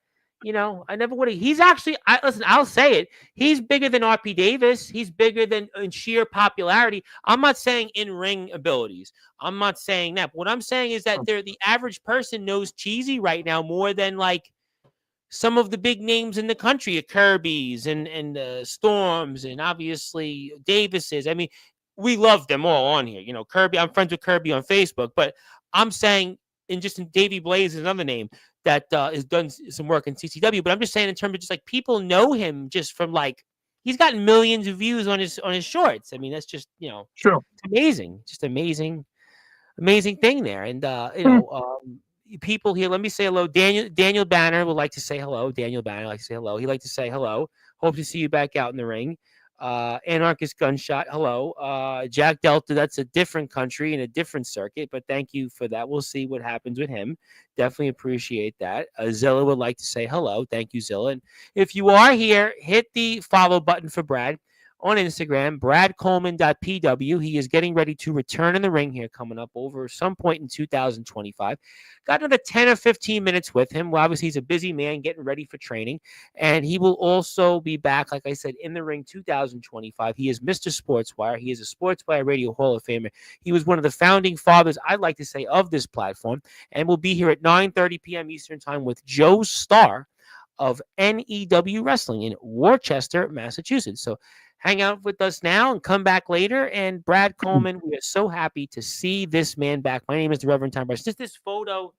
I never would have. He's actually, listen, I'll say it. He's bigger than RP Davis. He's bigger than in sheer popularity. I'm not saying in-ring abilities. I'm not saying that. What I'm saying is that the average person knows Cheesy right now more than like some of the big names in the country, Kirby's and Storms and obviously Davis's. I mean, we love them all on here. Kirby, I'm friends with Kirby on Facebook, but I'm saying, and just Davey Blaze is another name that has done some work in CCW, but I'm just saying in terms of just like people know him just from like he's gotten millions of views on his shorts. I mean, that's just sure, it's amazing, just amazing thing there. And people here, let me say hello. Daniel Banner would like to say hello. Daniel Banner likes to say hello. He'd like to say hello. Hope to see you back out in the ring. Anarchist Gunshot, hello. Jack Delta, that's a different country and a different circuit, but thank you for that. We'll see what happens with him. Definitely appreciate that. Zilla would like to say hello. Thank you, Zilla. And if you are here, hit the follow button for Brad on Instagram, bradcoleman.pw. He is getting ready to return in the ring here coming up over some point in 2025. Got another 10 or 15 minutes with him. Well, obviously, he's a busy man getting ready for training, and he will also be back, like I said, in the ring 2025. He is Mr. Sportswire. He is a Sportswire Radio Hall of Famer. He was one of the founding fathers, I'd like to say, of this platform, and will be here at 9:30 p.m. Eastern Time with Joe Starr of NEW Wrestling in Worcester, Massachusetts. So hang out with us now and come back later. And Brad Coleman, we are so happy to see this man back. My name is the Reverend Tom Bruce. Just this photo,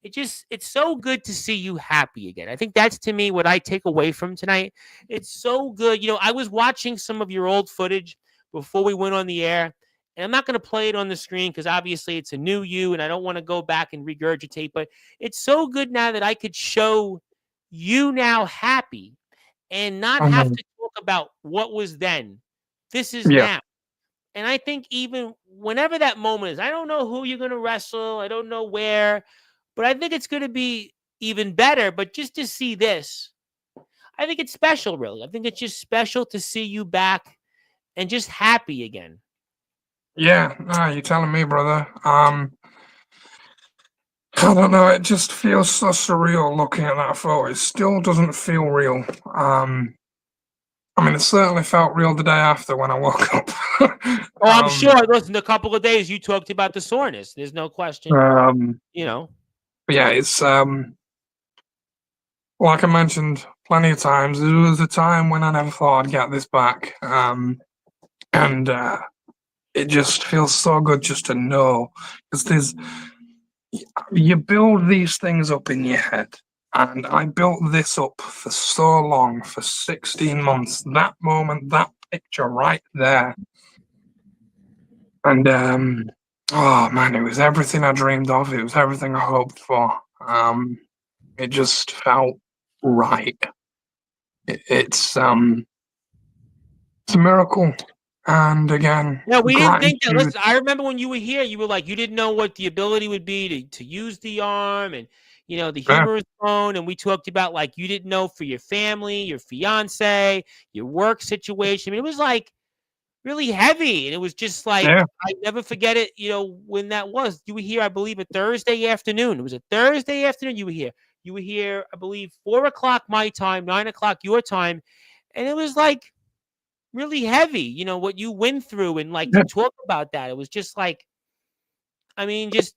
it's so good to see you happy again. I think that's, to me, what I take away from tonight. It's so good. I was watching some of your old footage before we went on the air, and I'm not going to play it on the screen because obviously it's a new you, and I don't want to go back and regurgitate, but it's so good now that I could show you now happy and not have to talk about what was then. This is now. And I think even whenever that moment is, I don't know who you're going to wrestle. I don't know where, but I think it's going to be even better. But just to see this, I think it's special, really. I think it's just special to see you back and just happy again. Yeah, you're telling me, brother. I don't know, it just feels so surreal looking at that photo. It still doesn't feel real. I mean, it certainly felt real the day after when I woke up. I'm sure. Listen, a couple of days you talked about the soreness. There's no question. But yeah, it's like I mentioned plenty of times. There was a time when I never thought I'd get this back, and it just feels so good just to know, because you build these things up in your head. And I built this up for so long, for 16 months. That moment, that picture right there. And oh man, it was everything I dreamed of. It was everything I hoped for. It just felt right. It's a miracle. And again, no, we didn't think that. gratitude. Listen, I remember when you were here, you were like, you didn't know what the ability would be to use the arm and, the humerus bone. And we talked about, like, you didn't know for your family, your fiance, your work situation. I mean, it was like really heavy. And it was just like, I never forget it, when that was. You were here, I believe, a Thursday afternoon. It was a Thursday afternoon you were here. You were here, I believe, 4 o'clock my time, 9 o'clock your time. And it was like really heavy, what you went through, and like to talk about that. It was just like, I mean, just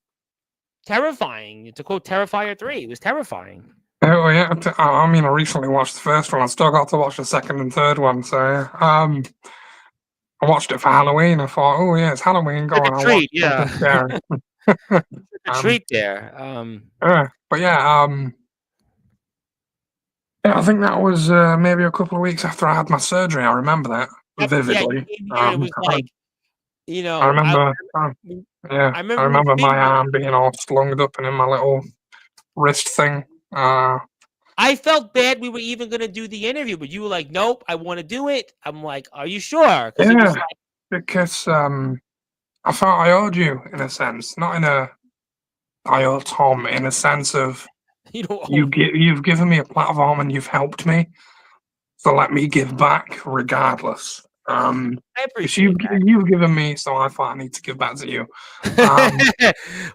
terrifying. To quote Terrifier 3, it was terrifying. Oh yeah, I mean, I recently watched the first one. I still got to watch the second and third one. So I watched it for Halloween. I thought, oh yeah, it's Halloween. Go on, a treat, yeah. A treat there. But yeah, I think that was maybe a couple of weeks after I had my surgery. I remember that vividly. Yeah, it was like, I remember. I remember my arm being all slunged up and in my little wrist thing. I felt bad we were even going to do the interview, but you were like, nope, I want to do it. I'm like, are you sure? Yeah, because I felt I owed you, in a sense. Not in a I owe Tom, in a sense of you've given me a platform and you've helped me. So let me give back regardless. I appreciate that. You've given me, so I thought I need to give back to you.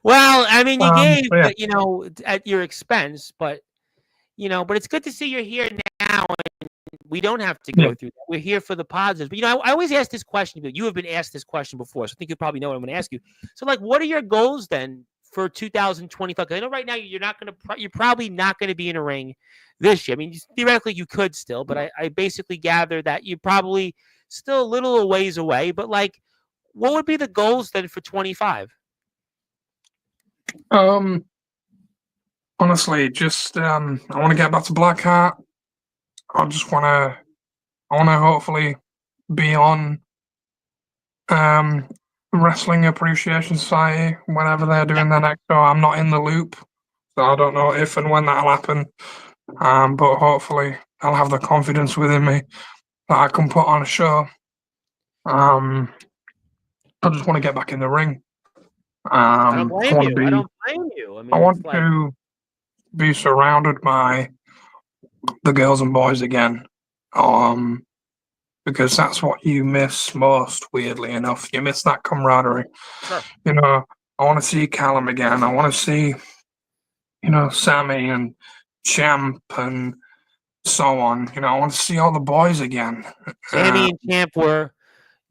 Well, I mean, you gave, yeah. at your expense, but it's good to see you're here now, and we don't have to go through that. We're here for the positives. But I always ask this question, but you have been asked this question before, so I think you probably know what I'm going to ask you. So, like, what are your goals then for 2025? Because I know right now you're probably not going to be in a ring this year. I mean, theoretically you could still, but I basically gather that you're probably still a little ways away. But like, what would be the goals then for 25? Honestly, just I want to get back to Blackheart. I want to hopefully be on Wrestling Appreciation Society whenever they're doing their next show. I'm not in the loop, so I don't know if and when that'll happen. But hopefully I'll have the confidence within me that I can put on a show. I just want to get back in the ring. I don't blame you. I don't blame you. I mean, I want to be surrounded by the girls and boys again. Because that's what you miss most, weirdly enough. You miss that camaraderie. Sure. I want to see Callum again. I want to see, Sammy and Champ and so on. I want to see all the boys again. Sammy and Champ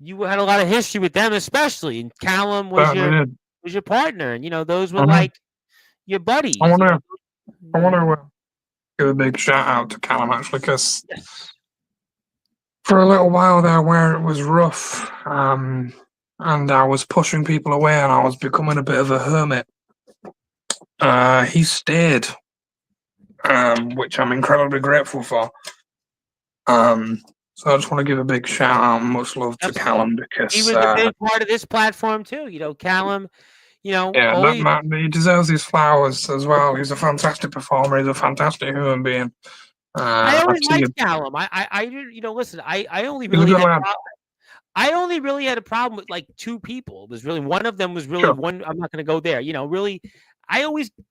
you had a lot of history with them, especially. And Callum was your partner. And, those were like your buddies. I want to give a big shout out to Callum, actually, because for a little while there where it was rough, and I was pushing people away and I was becoming a bit of a hermit, he stayed, which I'm incredibly grateful for. So I just want to give a big shout out and much love to Callum, because he was a big part of this platform too. Callum, that man, he deserves his flowers as well. He's a fantastic performer. He's a fantastic human being. I always liked Callum. I listen. I only really had a problem with like two people. It was really one of them was really one. I'm not going to go there. Really,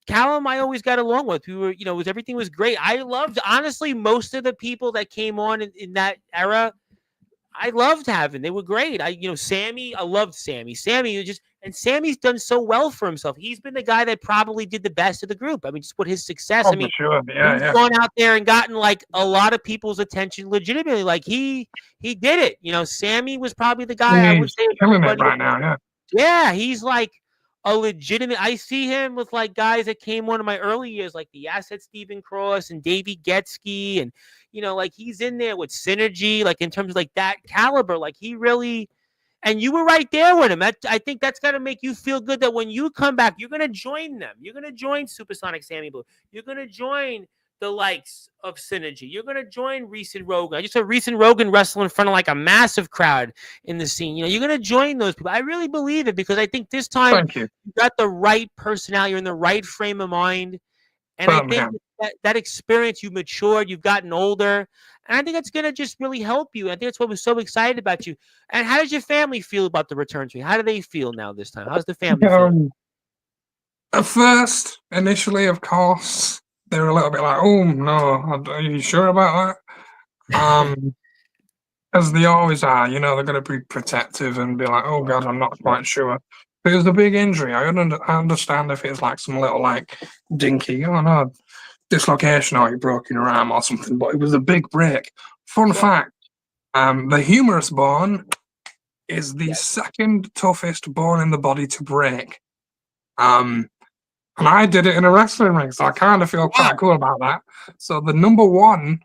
Callum. I always got along with. We were, everything was great. I loved, honestly, most of the people that came on in that era. I loved having. They were great. Sammy, I loved Sammy. Sammy was and Sammy's done so well for himself. He's been the guy that probably did the best of the group. I mean, just with his success. Oh, I for mean, sure. Yeah, he's yeah. gone out there and gotten like a lot of people's attention legitimately. Like he did it. Sammy was probably the guy I would He's say if killing it everybody. right now. Yeah. Yeah, he's like a legitimate. I see him with like guys that came one of my early years, like the Asset Stephen Cross and Davey Getsky, and like he's in there with Synergy, like in terms of like that caliber. Like he really, and you were right there with him. I think that's got to make you feel good that when you come back, you're gonna join them. You're gonna join Supersonic Sammy Blue. You're gonna join the likes of Synergy. You're gonna join Reese and Rogan. I just saw Reese and Rogan wrestle in front of like a massive crowd in the scene. You're gonna join those people. I really believe it because I think this time Thank you. you got the right personality. You're in the right frame of mind. And I think Birmingham. that experience, you've matured, you've gotten older. And I think it's going to just really help you. I think that's what was so excited about you. And how does your family feel about the return to you? How do they feel now this time? How's the family feel? At first, initially, of course, they were a little bit like, "Oh no, are you sure about that?" As they always are, they're going to be protective and be like, "Oh God, I'm not quite sure." But it was a big injury. I understand if it's like some little like dinky, oh no, dislocation or you broke your arm or something, but it was a big break. Fun fact: the humerus bone is the second toughest bone in the body to break. And I did it in a wrestling ring, so I kind of feel quite cool about that. So the number one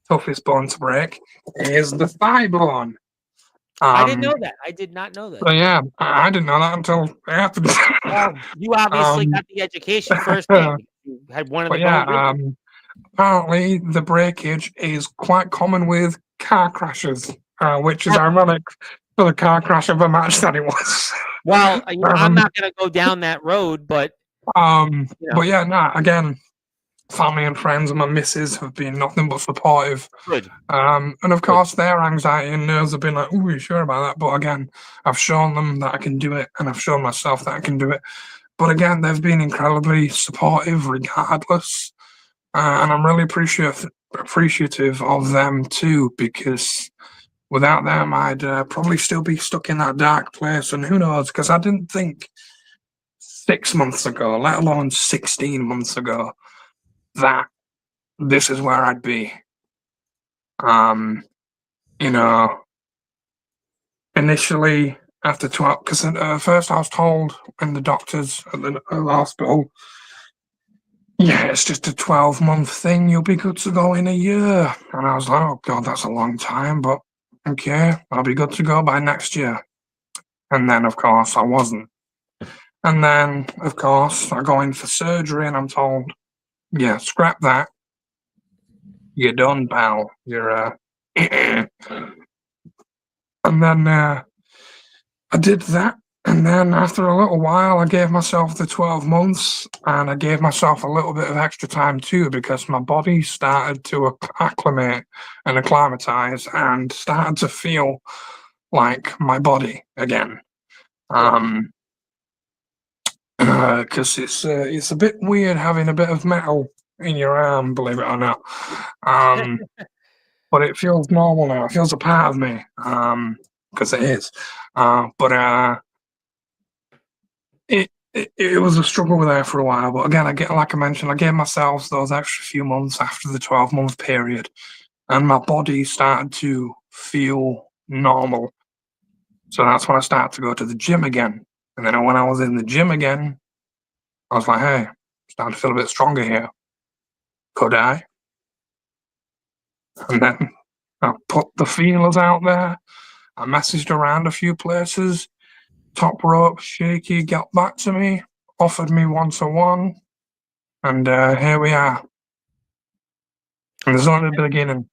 toughest bone to break is the thigh bone. I didn't know that. I did not know that. So yeah, I didn't know that until after. You obviously got the education first. You had one of the bones. Apparently the breakage is quite common with car crashes, which is ironic for the car crash of a match that it was. Well, I'm not going to go down that road, but but yeah, again, family and friends and my missus have been nothing but supportive. Good. And of course, their anxiety and nerves have been like, "Oh, you sure about that?" But again, I've shown them that I can do it, and I've shown myself that I can do it. But again, they've been incredibly supportive, regardless, and I'm really appreciative of them too, because without them, I'd probably still be stuck in that dark place. And who knows? Because I didn't think 6 months ago, let alone 16 months ago, that this is where I'd be. Initially after 12, because first I was told in the doctors at the hospital, yeah, it's just a 12-month thing. You'll be good to go in a year. And I was like, oh God, that's a long time, but okay, I'll be good to go by next year. And then, of course, I wasn't. And then, of course, I go in for surgery and I'm told, yeah, scrap that. You're done, pal. You're and then I did that. And then after a little while, I gave myself the 12 months and I gave myself a little bit of extra time too, because my body started to acclimate and acclimatize and started to feel like my body again. Because it's a bit weird having a bit of metal in your arm, believe it or not. But it feels normal now. It feels a part of me. Because it is. It was a struggle there for a while. But again, like I mentioned, I gave myself those extra few months after the 12-month period, and my body started to feel normal. So that's when I started to go to the gym again. And then when I was in the gym again, I was like, hey, I'm starting to feel a bit stronger here. Could I? And then I put the feelers out there. I messaged around a few places. Top Rope, Shaky got back to me, offered me 1-to-1, and here we are. And there's only the beginning.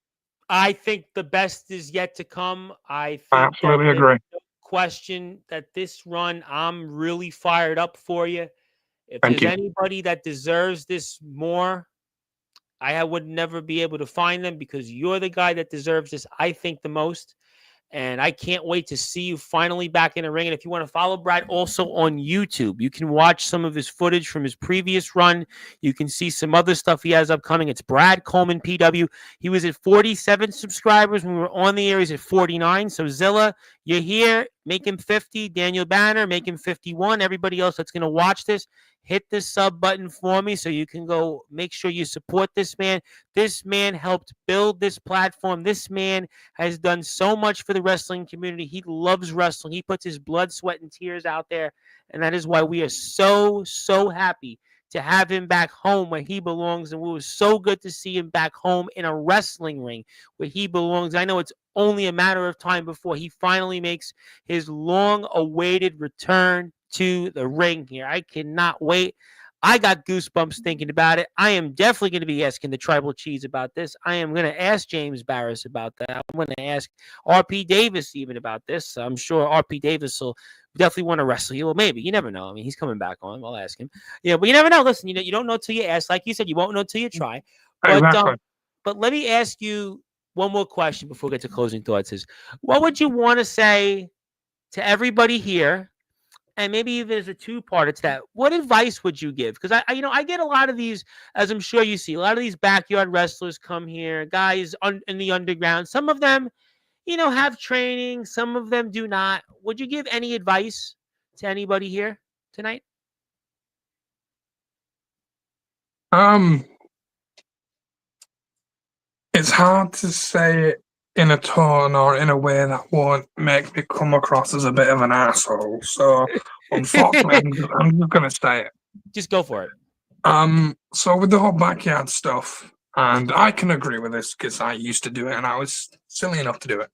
I think the best is yet to come. I absolutely agree. No question that this run, I'm really fired up for you. If Thank there's you. anybody that deserves this more, I would never be able to find them because you're the guy that deserves this, I think, the most. And I can't wait to see you finally back in the ring. And if you want to follow Brad also on YouTube, you can watch some of his footage from his previous run. You can see some other stuff he has upcoming. It's Brad Coleman PW. He was at 47 subscribers when we were on the air. He's at 49. So Zilla, you're here. Make him 50. Daniel Banner, make him 51. Everybody else that's going to watch this, hit the sub button for me so you can go make sure you support this man. This man helped build this platform. This man has done so much for the wrestling community. He loves wrestling. He puts his blood, sweat, and tears out there. And that is why we are so, so happy to have him back home where he belongs. And it was so good to see him back home in a wrestling ring where he belongs. I know it's only a matter of time before he finally makes his long-awaited return to the ring here. I cannot wait. I got goosebumps thinking about it. I am definitely going to be asking the Tribal Cheese about this. I am going to ask James Barris about that. I'm going to ask RP Davis even about this. I'm sure RP Davis will definitely want to wrestle you. Well, maybe. You never know. I mean, he's coming back on. I'll ask him. Yeah, but you never know. Listen, you don't know till you ask. Like you said, you won't know till you try. But let me ask you one more question before we get to closing thoughts. Is what would you want to say to everybody here? And maybe even as a two-part, to that. What advice would you give? Because I get a lot of these, as I'm sure you see, a lot of these backyard wrestlers come here, guys in the underground. Some of them, have training. Some of them do not. Would you give any advice to anybody here tonight? It's hard to say it in a tone or in a way that won't make me come across as a bit of an asshole. So, unfortunately, I'm just going to say it. Just go for it. So with the whole backyard stuff, and I can agree with this because I used to do it and I was silly enough to do it.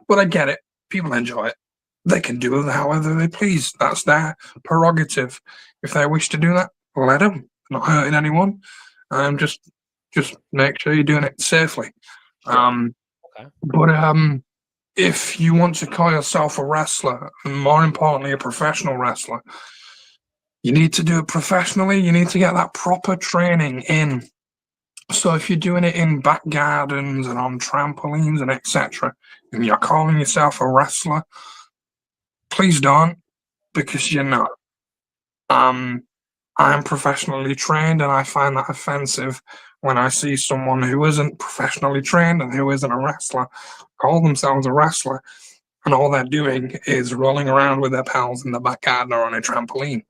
But I get it. People enjoy it. They can do it however they please. That's their prerogative. If they wish to do that, let them. Not hurting anyone. Just make sure you're doing it safely. Okay. But if you want to call yourself a wrestler, and more importantly, a professional wrestler, you need to do it professionally. You need to get that proper training in. So if you're doing it in back gardens and on trampolines and etc., and you're calling yourself a wrestler, please don't, because you're not. I'm professionally trained, and I find that offensive when I see someone who isn't professionally trained and who isn't a wrestler call themselves a wrestler, and all they're doing is rolling around with their pals in the back garden or on a trampoline.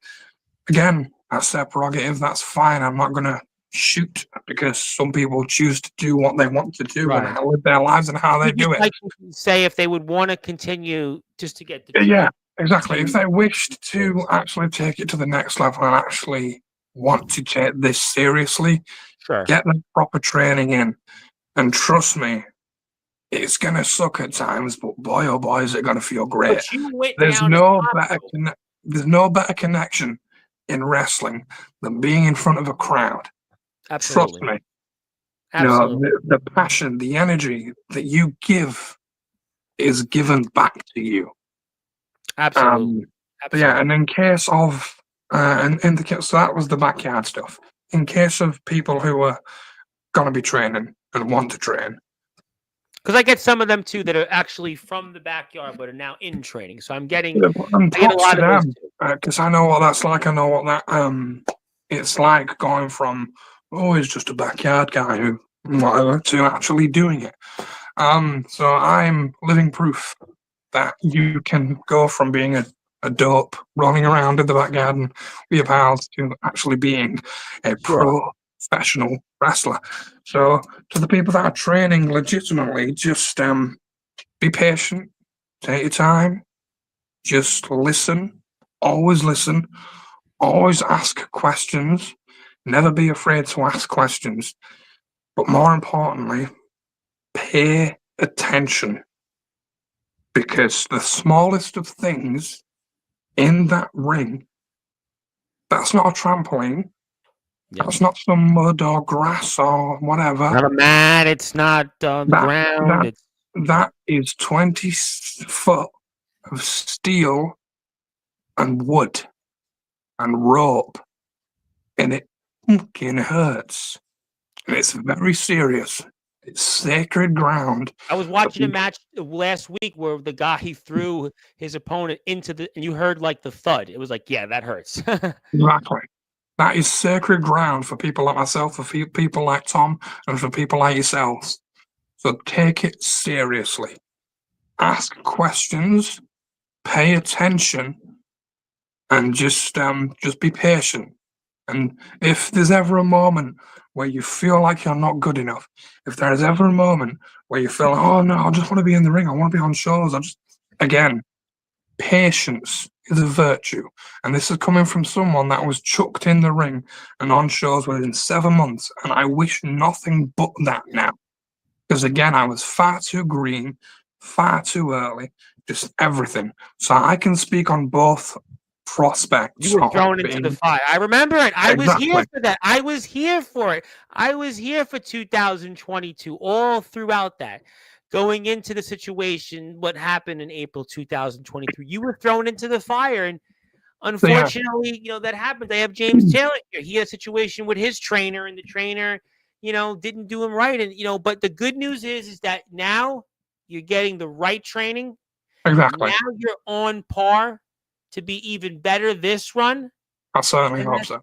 Again, that's their prerogative. That's fine. I'm not going to shoot because some people choose to do what they want to do and how live their lives and how they do it. Like say if they would want to continue just to get the yeah, exactly. If they wished to actually take it to the next level and actually want to take this seriously, sure, get the proper training in. And trust me, it's going to suck at times, but boy, oh boy, is it going to feel great. There's no better connection in wrestling than being in front of a crowd. Absolutely. Trust me. Absolutely. The passion, the energy that you give is given back to you. Absolutely. Yeah, and in case of, so that was the backyard stuff. In case of people who are going to be training and want to train. Because I get some of them too that are actually from the backyard but are now in training. So I'm getting, I get a lot of them because I know what that's like. I know what that it's like going from he's just a backyard guy who whatever to actually doing it. So I'm living proof that you can go from being a dope rolling around in the back garden with your pals to actually being a professional wrestler. So to the people that are training legitimately, just be patient, take your time, just listen, always ask questions, never be afraid to ask questions, but more importantly, pay attention, because the smallest of things in that ring, that's not a trampoline. Yep. That's not some mud or grass or whatever. Not a mat. It's not on the ground. That is 20 foot of steel and wood and rope, and it fucking hurts. And it's very serious. It's sacred ground. I was watching a match last week where the guy, he threw his opponent into and you heard like the thud. It was like, yeah, that hurts. Exactly. That is sacred ground for people like myself, for people like Tom, and for people like yourselves. So take it seriously. Ask questions, pay attention, and just be patient. And if there's ever a moment where you feel like you're not good enough, if there is ever a moment where you feel, oh no, I just want to be in the ring, I want to be on shows, again, patience is a virtue. And this is coming from someone that was chucked in the ring and on shows within 7 months. And I wish nothing but that now. Because again, I was far too green, far too early, just everything. So I can speak on both prospects. You were thrown into the fire. I remember it. I was here for that. I was here for it. I was here for 2022, all throughout that. Going into the situation, what happened in April 2023, you were thrown into the fire. And unfortunately, that happened. I have James Taylor here. He had a situation with his trainer, and the trainer, didn't do him right. And, but the good news is that now you're getting the right training. Exactly. Now you're on par to be even better this run. I certainly hope so.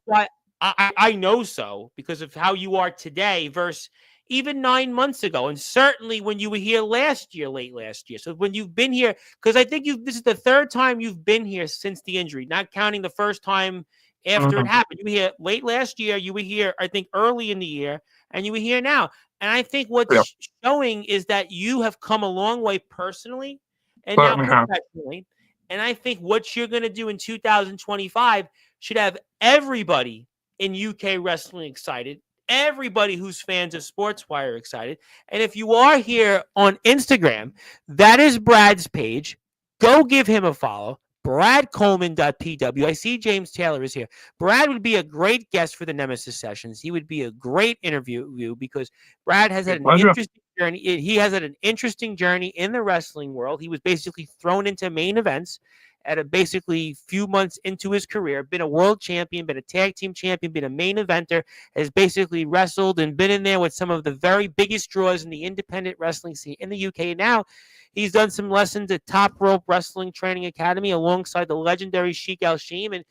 I know so because of how you are today versus even 9 months ago. And certainly when you were here late last year. So when you've been here, because I think this is the third time you've been here since the injury, not counting the first time after it happened. You were here late last year. You were here, I think, early in the year, and you were here now. And I think what's showing is that you have come a long way personally and now professionally. And I think what you're going to do in 2025 should have everybody in UK wrestling excited, everybody who's fans of Sportswire excited. And if you are here on Instagram, that is Brad's page. Go give him a follow. BradColeman.pw. I see James Taylor is here. Brad would be a great guest for the Nemesis Sessions. He would be a great interview because Brad has had an interesting journey. He has had an interesting journey in the wrestling world. He was basically thrown into main events at a basically few months into his career, been a world champion, been a tag team champion, been a main eventer, has basically wrestled and been in there with some of the very biggest draws in the independent wrestling scene in the UK. Now, he's done some lessons at Top Rope Wrestling Training Academy alongside the legendary Sheik Al-Sham, and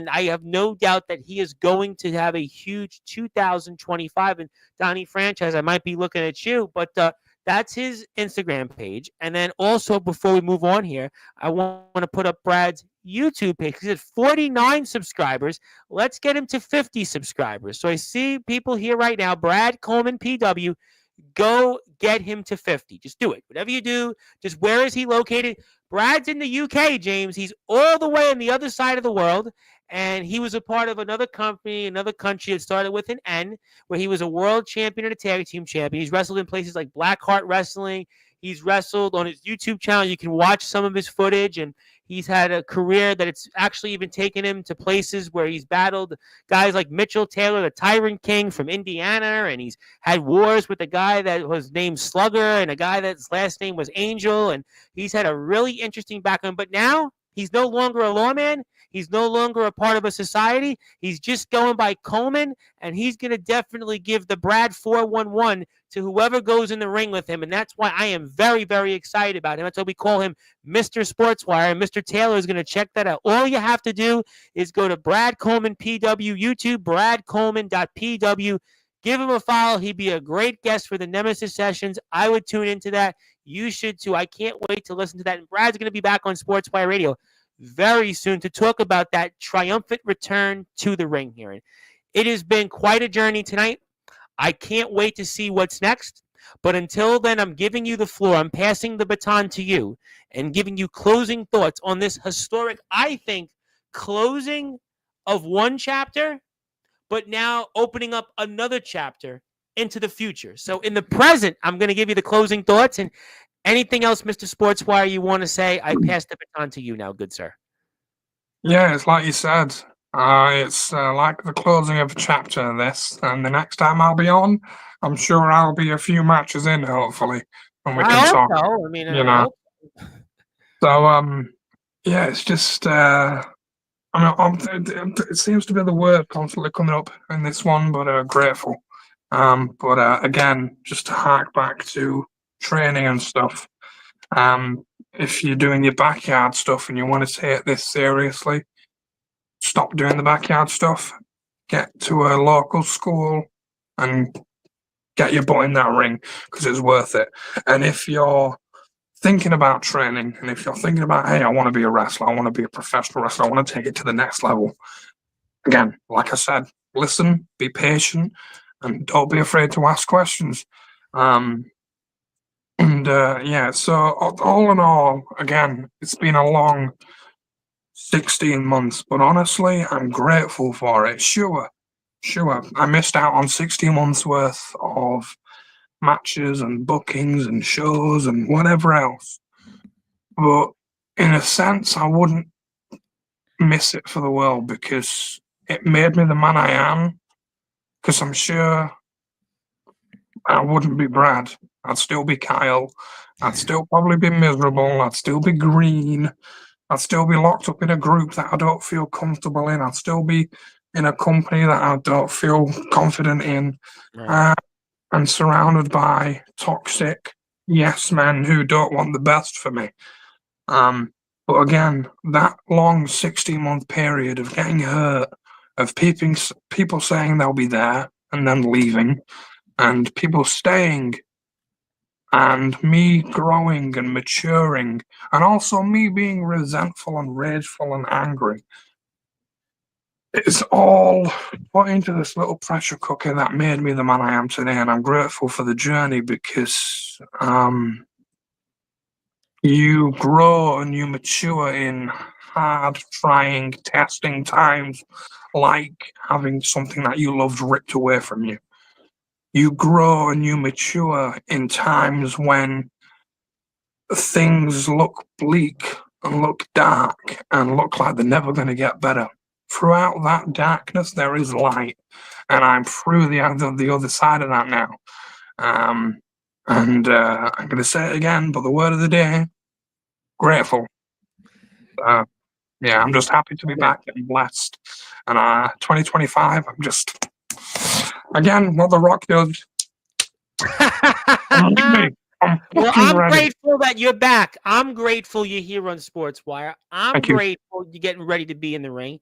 I have no doubt that he is going to have a huge 2025. And Donnie Franchise, I might be looking at you, but that's his Instagram page. And then also, before we move on here, I want to put up Brad's YouTube page. He's at 49 subscribers. Let's get him to 50 subscribers. So I see people here right now. Brad Coleman, PW. Go get him to 50. Just do it. Whatever you do, just where is he located? Brad's in the UK, James. He's all the way on the other side of the world. And he was a part of another company, another country that started with an N, where he was a world champion and a tag team champion. He's wrestled in places like Blackheart Wrestling. He's wrestled on his YouTube channel. You can watch some of his footage, and he's had a career that it's actually even taken him to places where he's battled guys like Mitchell Taylor, the Tyrant King from Indiana, and he's had wars with a guy that was named Slugger and a guy that's last name was Angel, and he's had a really interesting background. But now he's no longer a lawman. He's no longer a part of a society. He's just going by Coleman, and he's going to definitely give the Brad 411 to whoever goes in the ring with him, and that's why I am very, very excited about him. That's why we call him Mr. Sportswire, and Mr. Taylor is going to check that out. All you have to do is go to Brad Coleman PW, YouTube, bradcoleman.pw. Give him a follow. He'd be a great guest for the Nemesis Sessions. I would tune into that. You should too. I can't wait to listen to that. And Brad's going to be back on Sportswire Radio very soon to talk about that triumphant return to the ring here. It has been quite a journey tonight. I can't wait to see what's next. But until then, I'm giving you the floor. I'm passing the baton to you and giving you closing thoughts on this historic, I think, closing of one chapter, but now opening up another chapter into the future. So in the present, I'm going to give you the closing thoughts, and anything else, Mr. Sportswire, you want to say? I pass the baton to you now, good sir. Yeah, it's like you said. It's like the closing of a chapter of this, and the next time I'll be on, I'm sure I'll be a few matches in, hopefully, and we can talk. So. I mean, So, yeah, it's just, it seems to be the word constantly coming up in this one, but grateful. But again, just to hark back to training and stuff, if you're doing your backyard stuff and you want to take this seriously, stop doing the backyard stuff, get to a local school and get your butt in that ring because it's worth it. And if you're thinking about training and if you're thinking about, hey, I want to be a wrestler, I want to be a professional wrestler, I want to take it to the next level, again, like I said, listen, be patient, and don't be afraid to ask questions. So all in all, again, it's been a long 16 months, but honestly, I'm grateful for it. Sure, I missed out on 16 months worth of matches and bookings and shows and whatever else. But in a sense, I wouldn't miss it for the world because it made me the man I am. Because I'm sure I wouldn't be Brad. I'd still be Kyle. I'd still probably be miserable. I'd still be green. I'd still be locked up in a group that I don't feel comfortable in. I'd still be in a company that I don't feel confident in. Right. And surrounded by toxic yes men who don't want the best for me. But again, that long 16-month period of getting hurt, of people saying they'll be there and then leaving, and people staying, and me growing and maturing, and also me being resentful and rageful and angry. It's all put into this little pressure cooker that made me the man I am today, and I'm grateful for the journey because you grow and you mature in hard, trying, testing times, like having something that you loved ripped away from you. You grow and you mature in times when things look bleak and look dark and look like they're never going to get better. Throughout that darkness, there is light, and I'm through the other side of that now. I'm going to say it again, but the word of the day, grateful. I'm just happy to be back and blessed. And 2025, I'm just, again, what The Rock does. Well, I'm grateful that you're back. I'm grateful you're here on Sportswire. I'm grateful you're getting ready to be in the ring.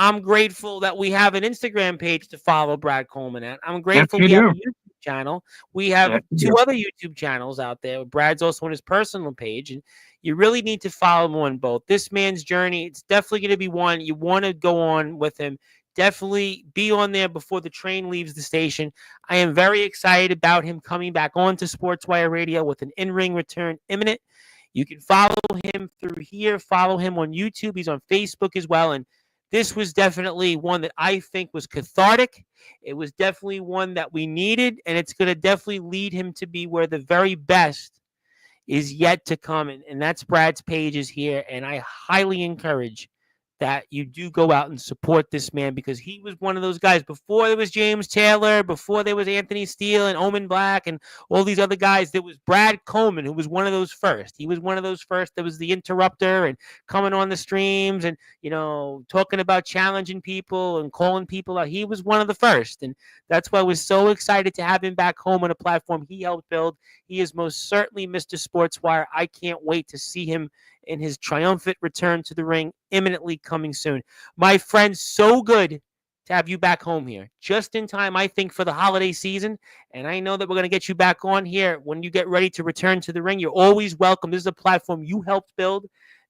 I'm grateful that we have an Instagram page to follow Brad Coleman at. I'm grateful we have a YouTube channel. We have two other YouTube channels out there. Brad's also on his personal page, and you really need to follow him on both. This man's journey, it's definitely going to be one you want to go on with him. Definitely be on there before the train leaves the station. I am very excited about him coming back on to Sportswire Radio with an in-ring return imminent. You can follow him through here. Follow him on YouTube. He's on Facebook as well. And this was definitely one that I think was cathartic. It was definitely one that we needed, and it's going to definitely lead him to be where the very best is yet to come. And that's Brad's pages here, and I highly encourage that you do go out and support this man because he was one of those guys before there was James Taylor, before there was Anthony Steele and Omen Black and all these other guys. There was Brad Coleman, who was one of those first. He was one of those first that was the interrupter and coming on the streams and, talking about challenging people and calling people out. He was one of the first. And that's why I was so excited to have him back home on a platform he helped build. He is most certainly Mr. Sportswire. I can't wait to see him in his triumphant return to the ring, imminently coming soon. My friend, so good to have you back home here. Just in time, I think, for the holiday season. And I know that we're going to get you back on here when you get ready to return to the ring. You're always welcome. This is a platform you helped build.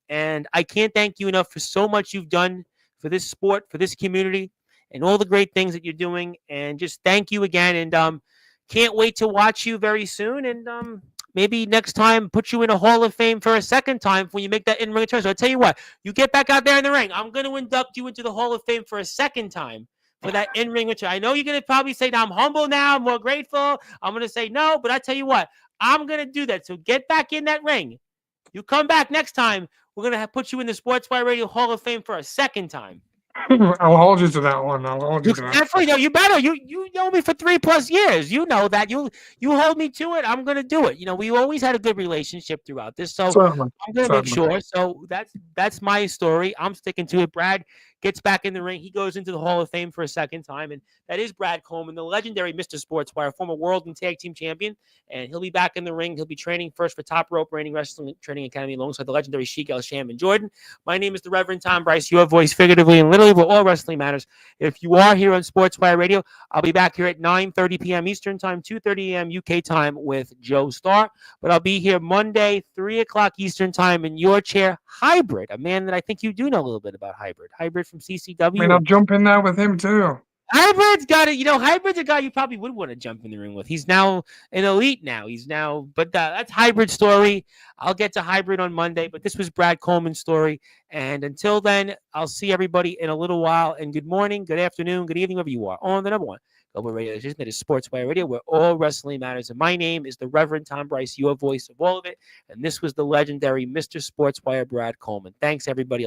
And I can't thank you enough for so much you've done for this sport, for this community, and all the great things that you're doing. And just thank you again. And can't wait to watch you very soon. And maybe next time, put you in a Hall of Fame for a second time when you make that in-ring return. So I'll tell you what, you get back out there in the ring. I'm going to induct you into the Hall of Fame for a second time for that in-ring return. I know you're going to probably say, now I'm humble now, I'm more grateful. I'm going to say no, but I tell you what, I'm going to do that. So get back in that ring. You come back next time, we're going to put you in the Sportswire Radio Hall of Fame for a second time. I'll hold you to that one. I'll hold you to that. Definitely, no, you better. You know me for 3+ years. You know that. You hold me to it. I'm gonna do it. We always had a good relationship throughout this, so Certainly. I'm gonna make sure. So that's my story. I'm sticking to it. Brad, gets back in the ring. He goes into the Hall of Fame for a second time, and that is Brad Coleman, the legendary Mr. Sportswire, former world and tag team champion, and he'll be back in the ring. He'll be training first for Top Rope Reigning Wrestling Training Academy alongside the legendary Sheik El Sham and Jordan. My name is the Reverend Tom Bryce, your voice figuratively and literally where all wrestling matters. If you are here on Sportswire Radio, I'll be back here at 9:30 p.m. Eastern Time, 2:30 a.m. UK time with Joe Starr. But I'll be here Monday, 3 o'clock Eastern Time in your chair, Hybrid, a man that I think you do know a little bit about. Hybrid from CCW. I mean, I'll jump in there with him too. Hybrid's got it. Hybrid's a guy you probably would want to jump in the ring with. He's now an elite now. But that's Hybrid's story. I'll get to Hybrid on Monday, but this was Brad Coleman's story. And until then, I'll see everybody in a little while. And good morning, good afternoon, good evening, wherever you are on the number one global radio station that is Sportswire Radio, where all wrestling matters. And my name is the Reverend Tom Bryce, your voice of all of it. And this was the legendary Mr. Sportswire, Brad Coleman. Thanks, everybody.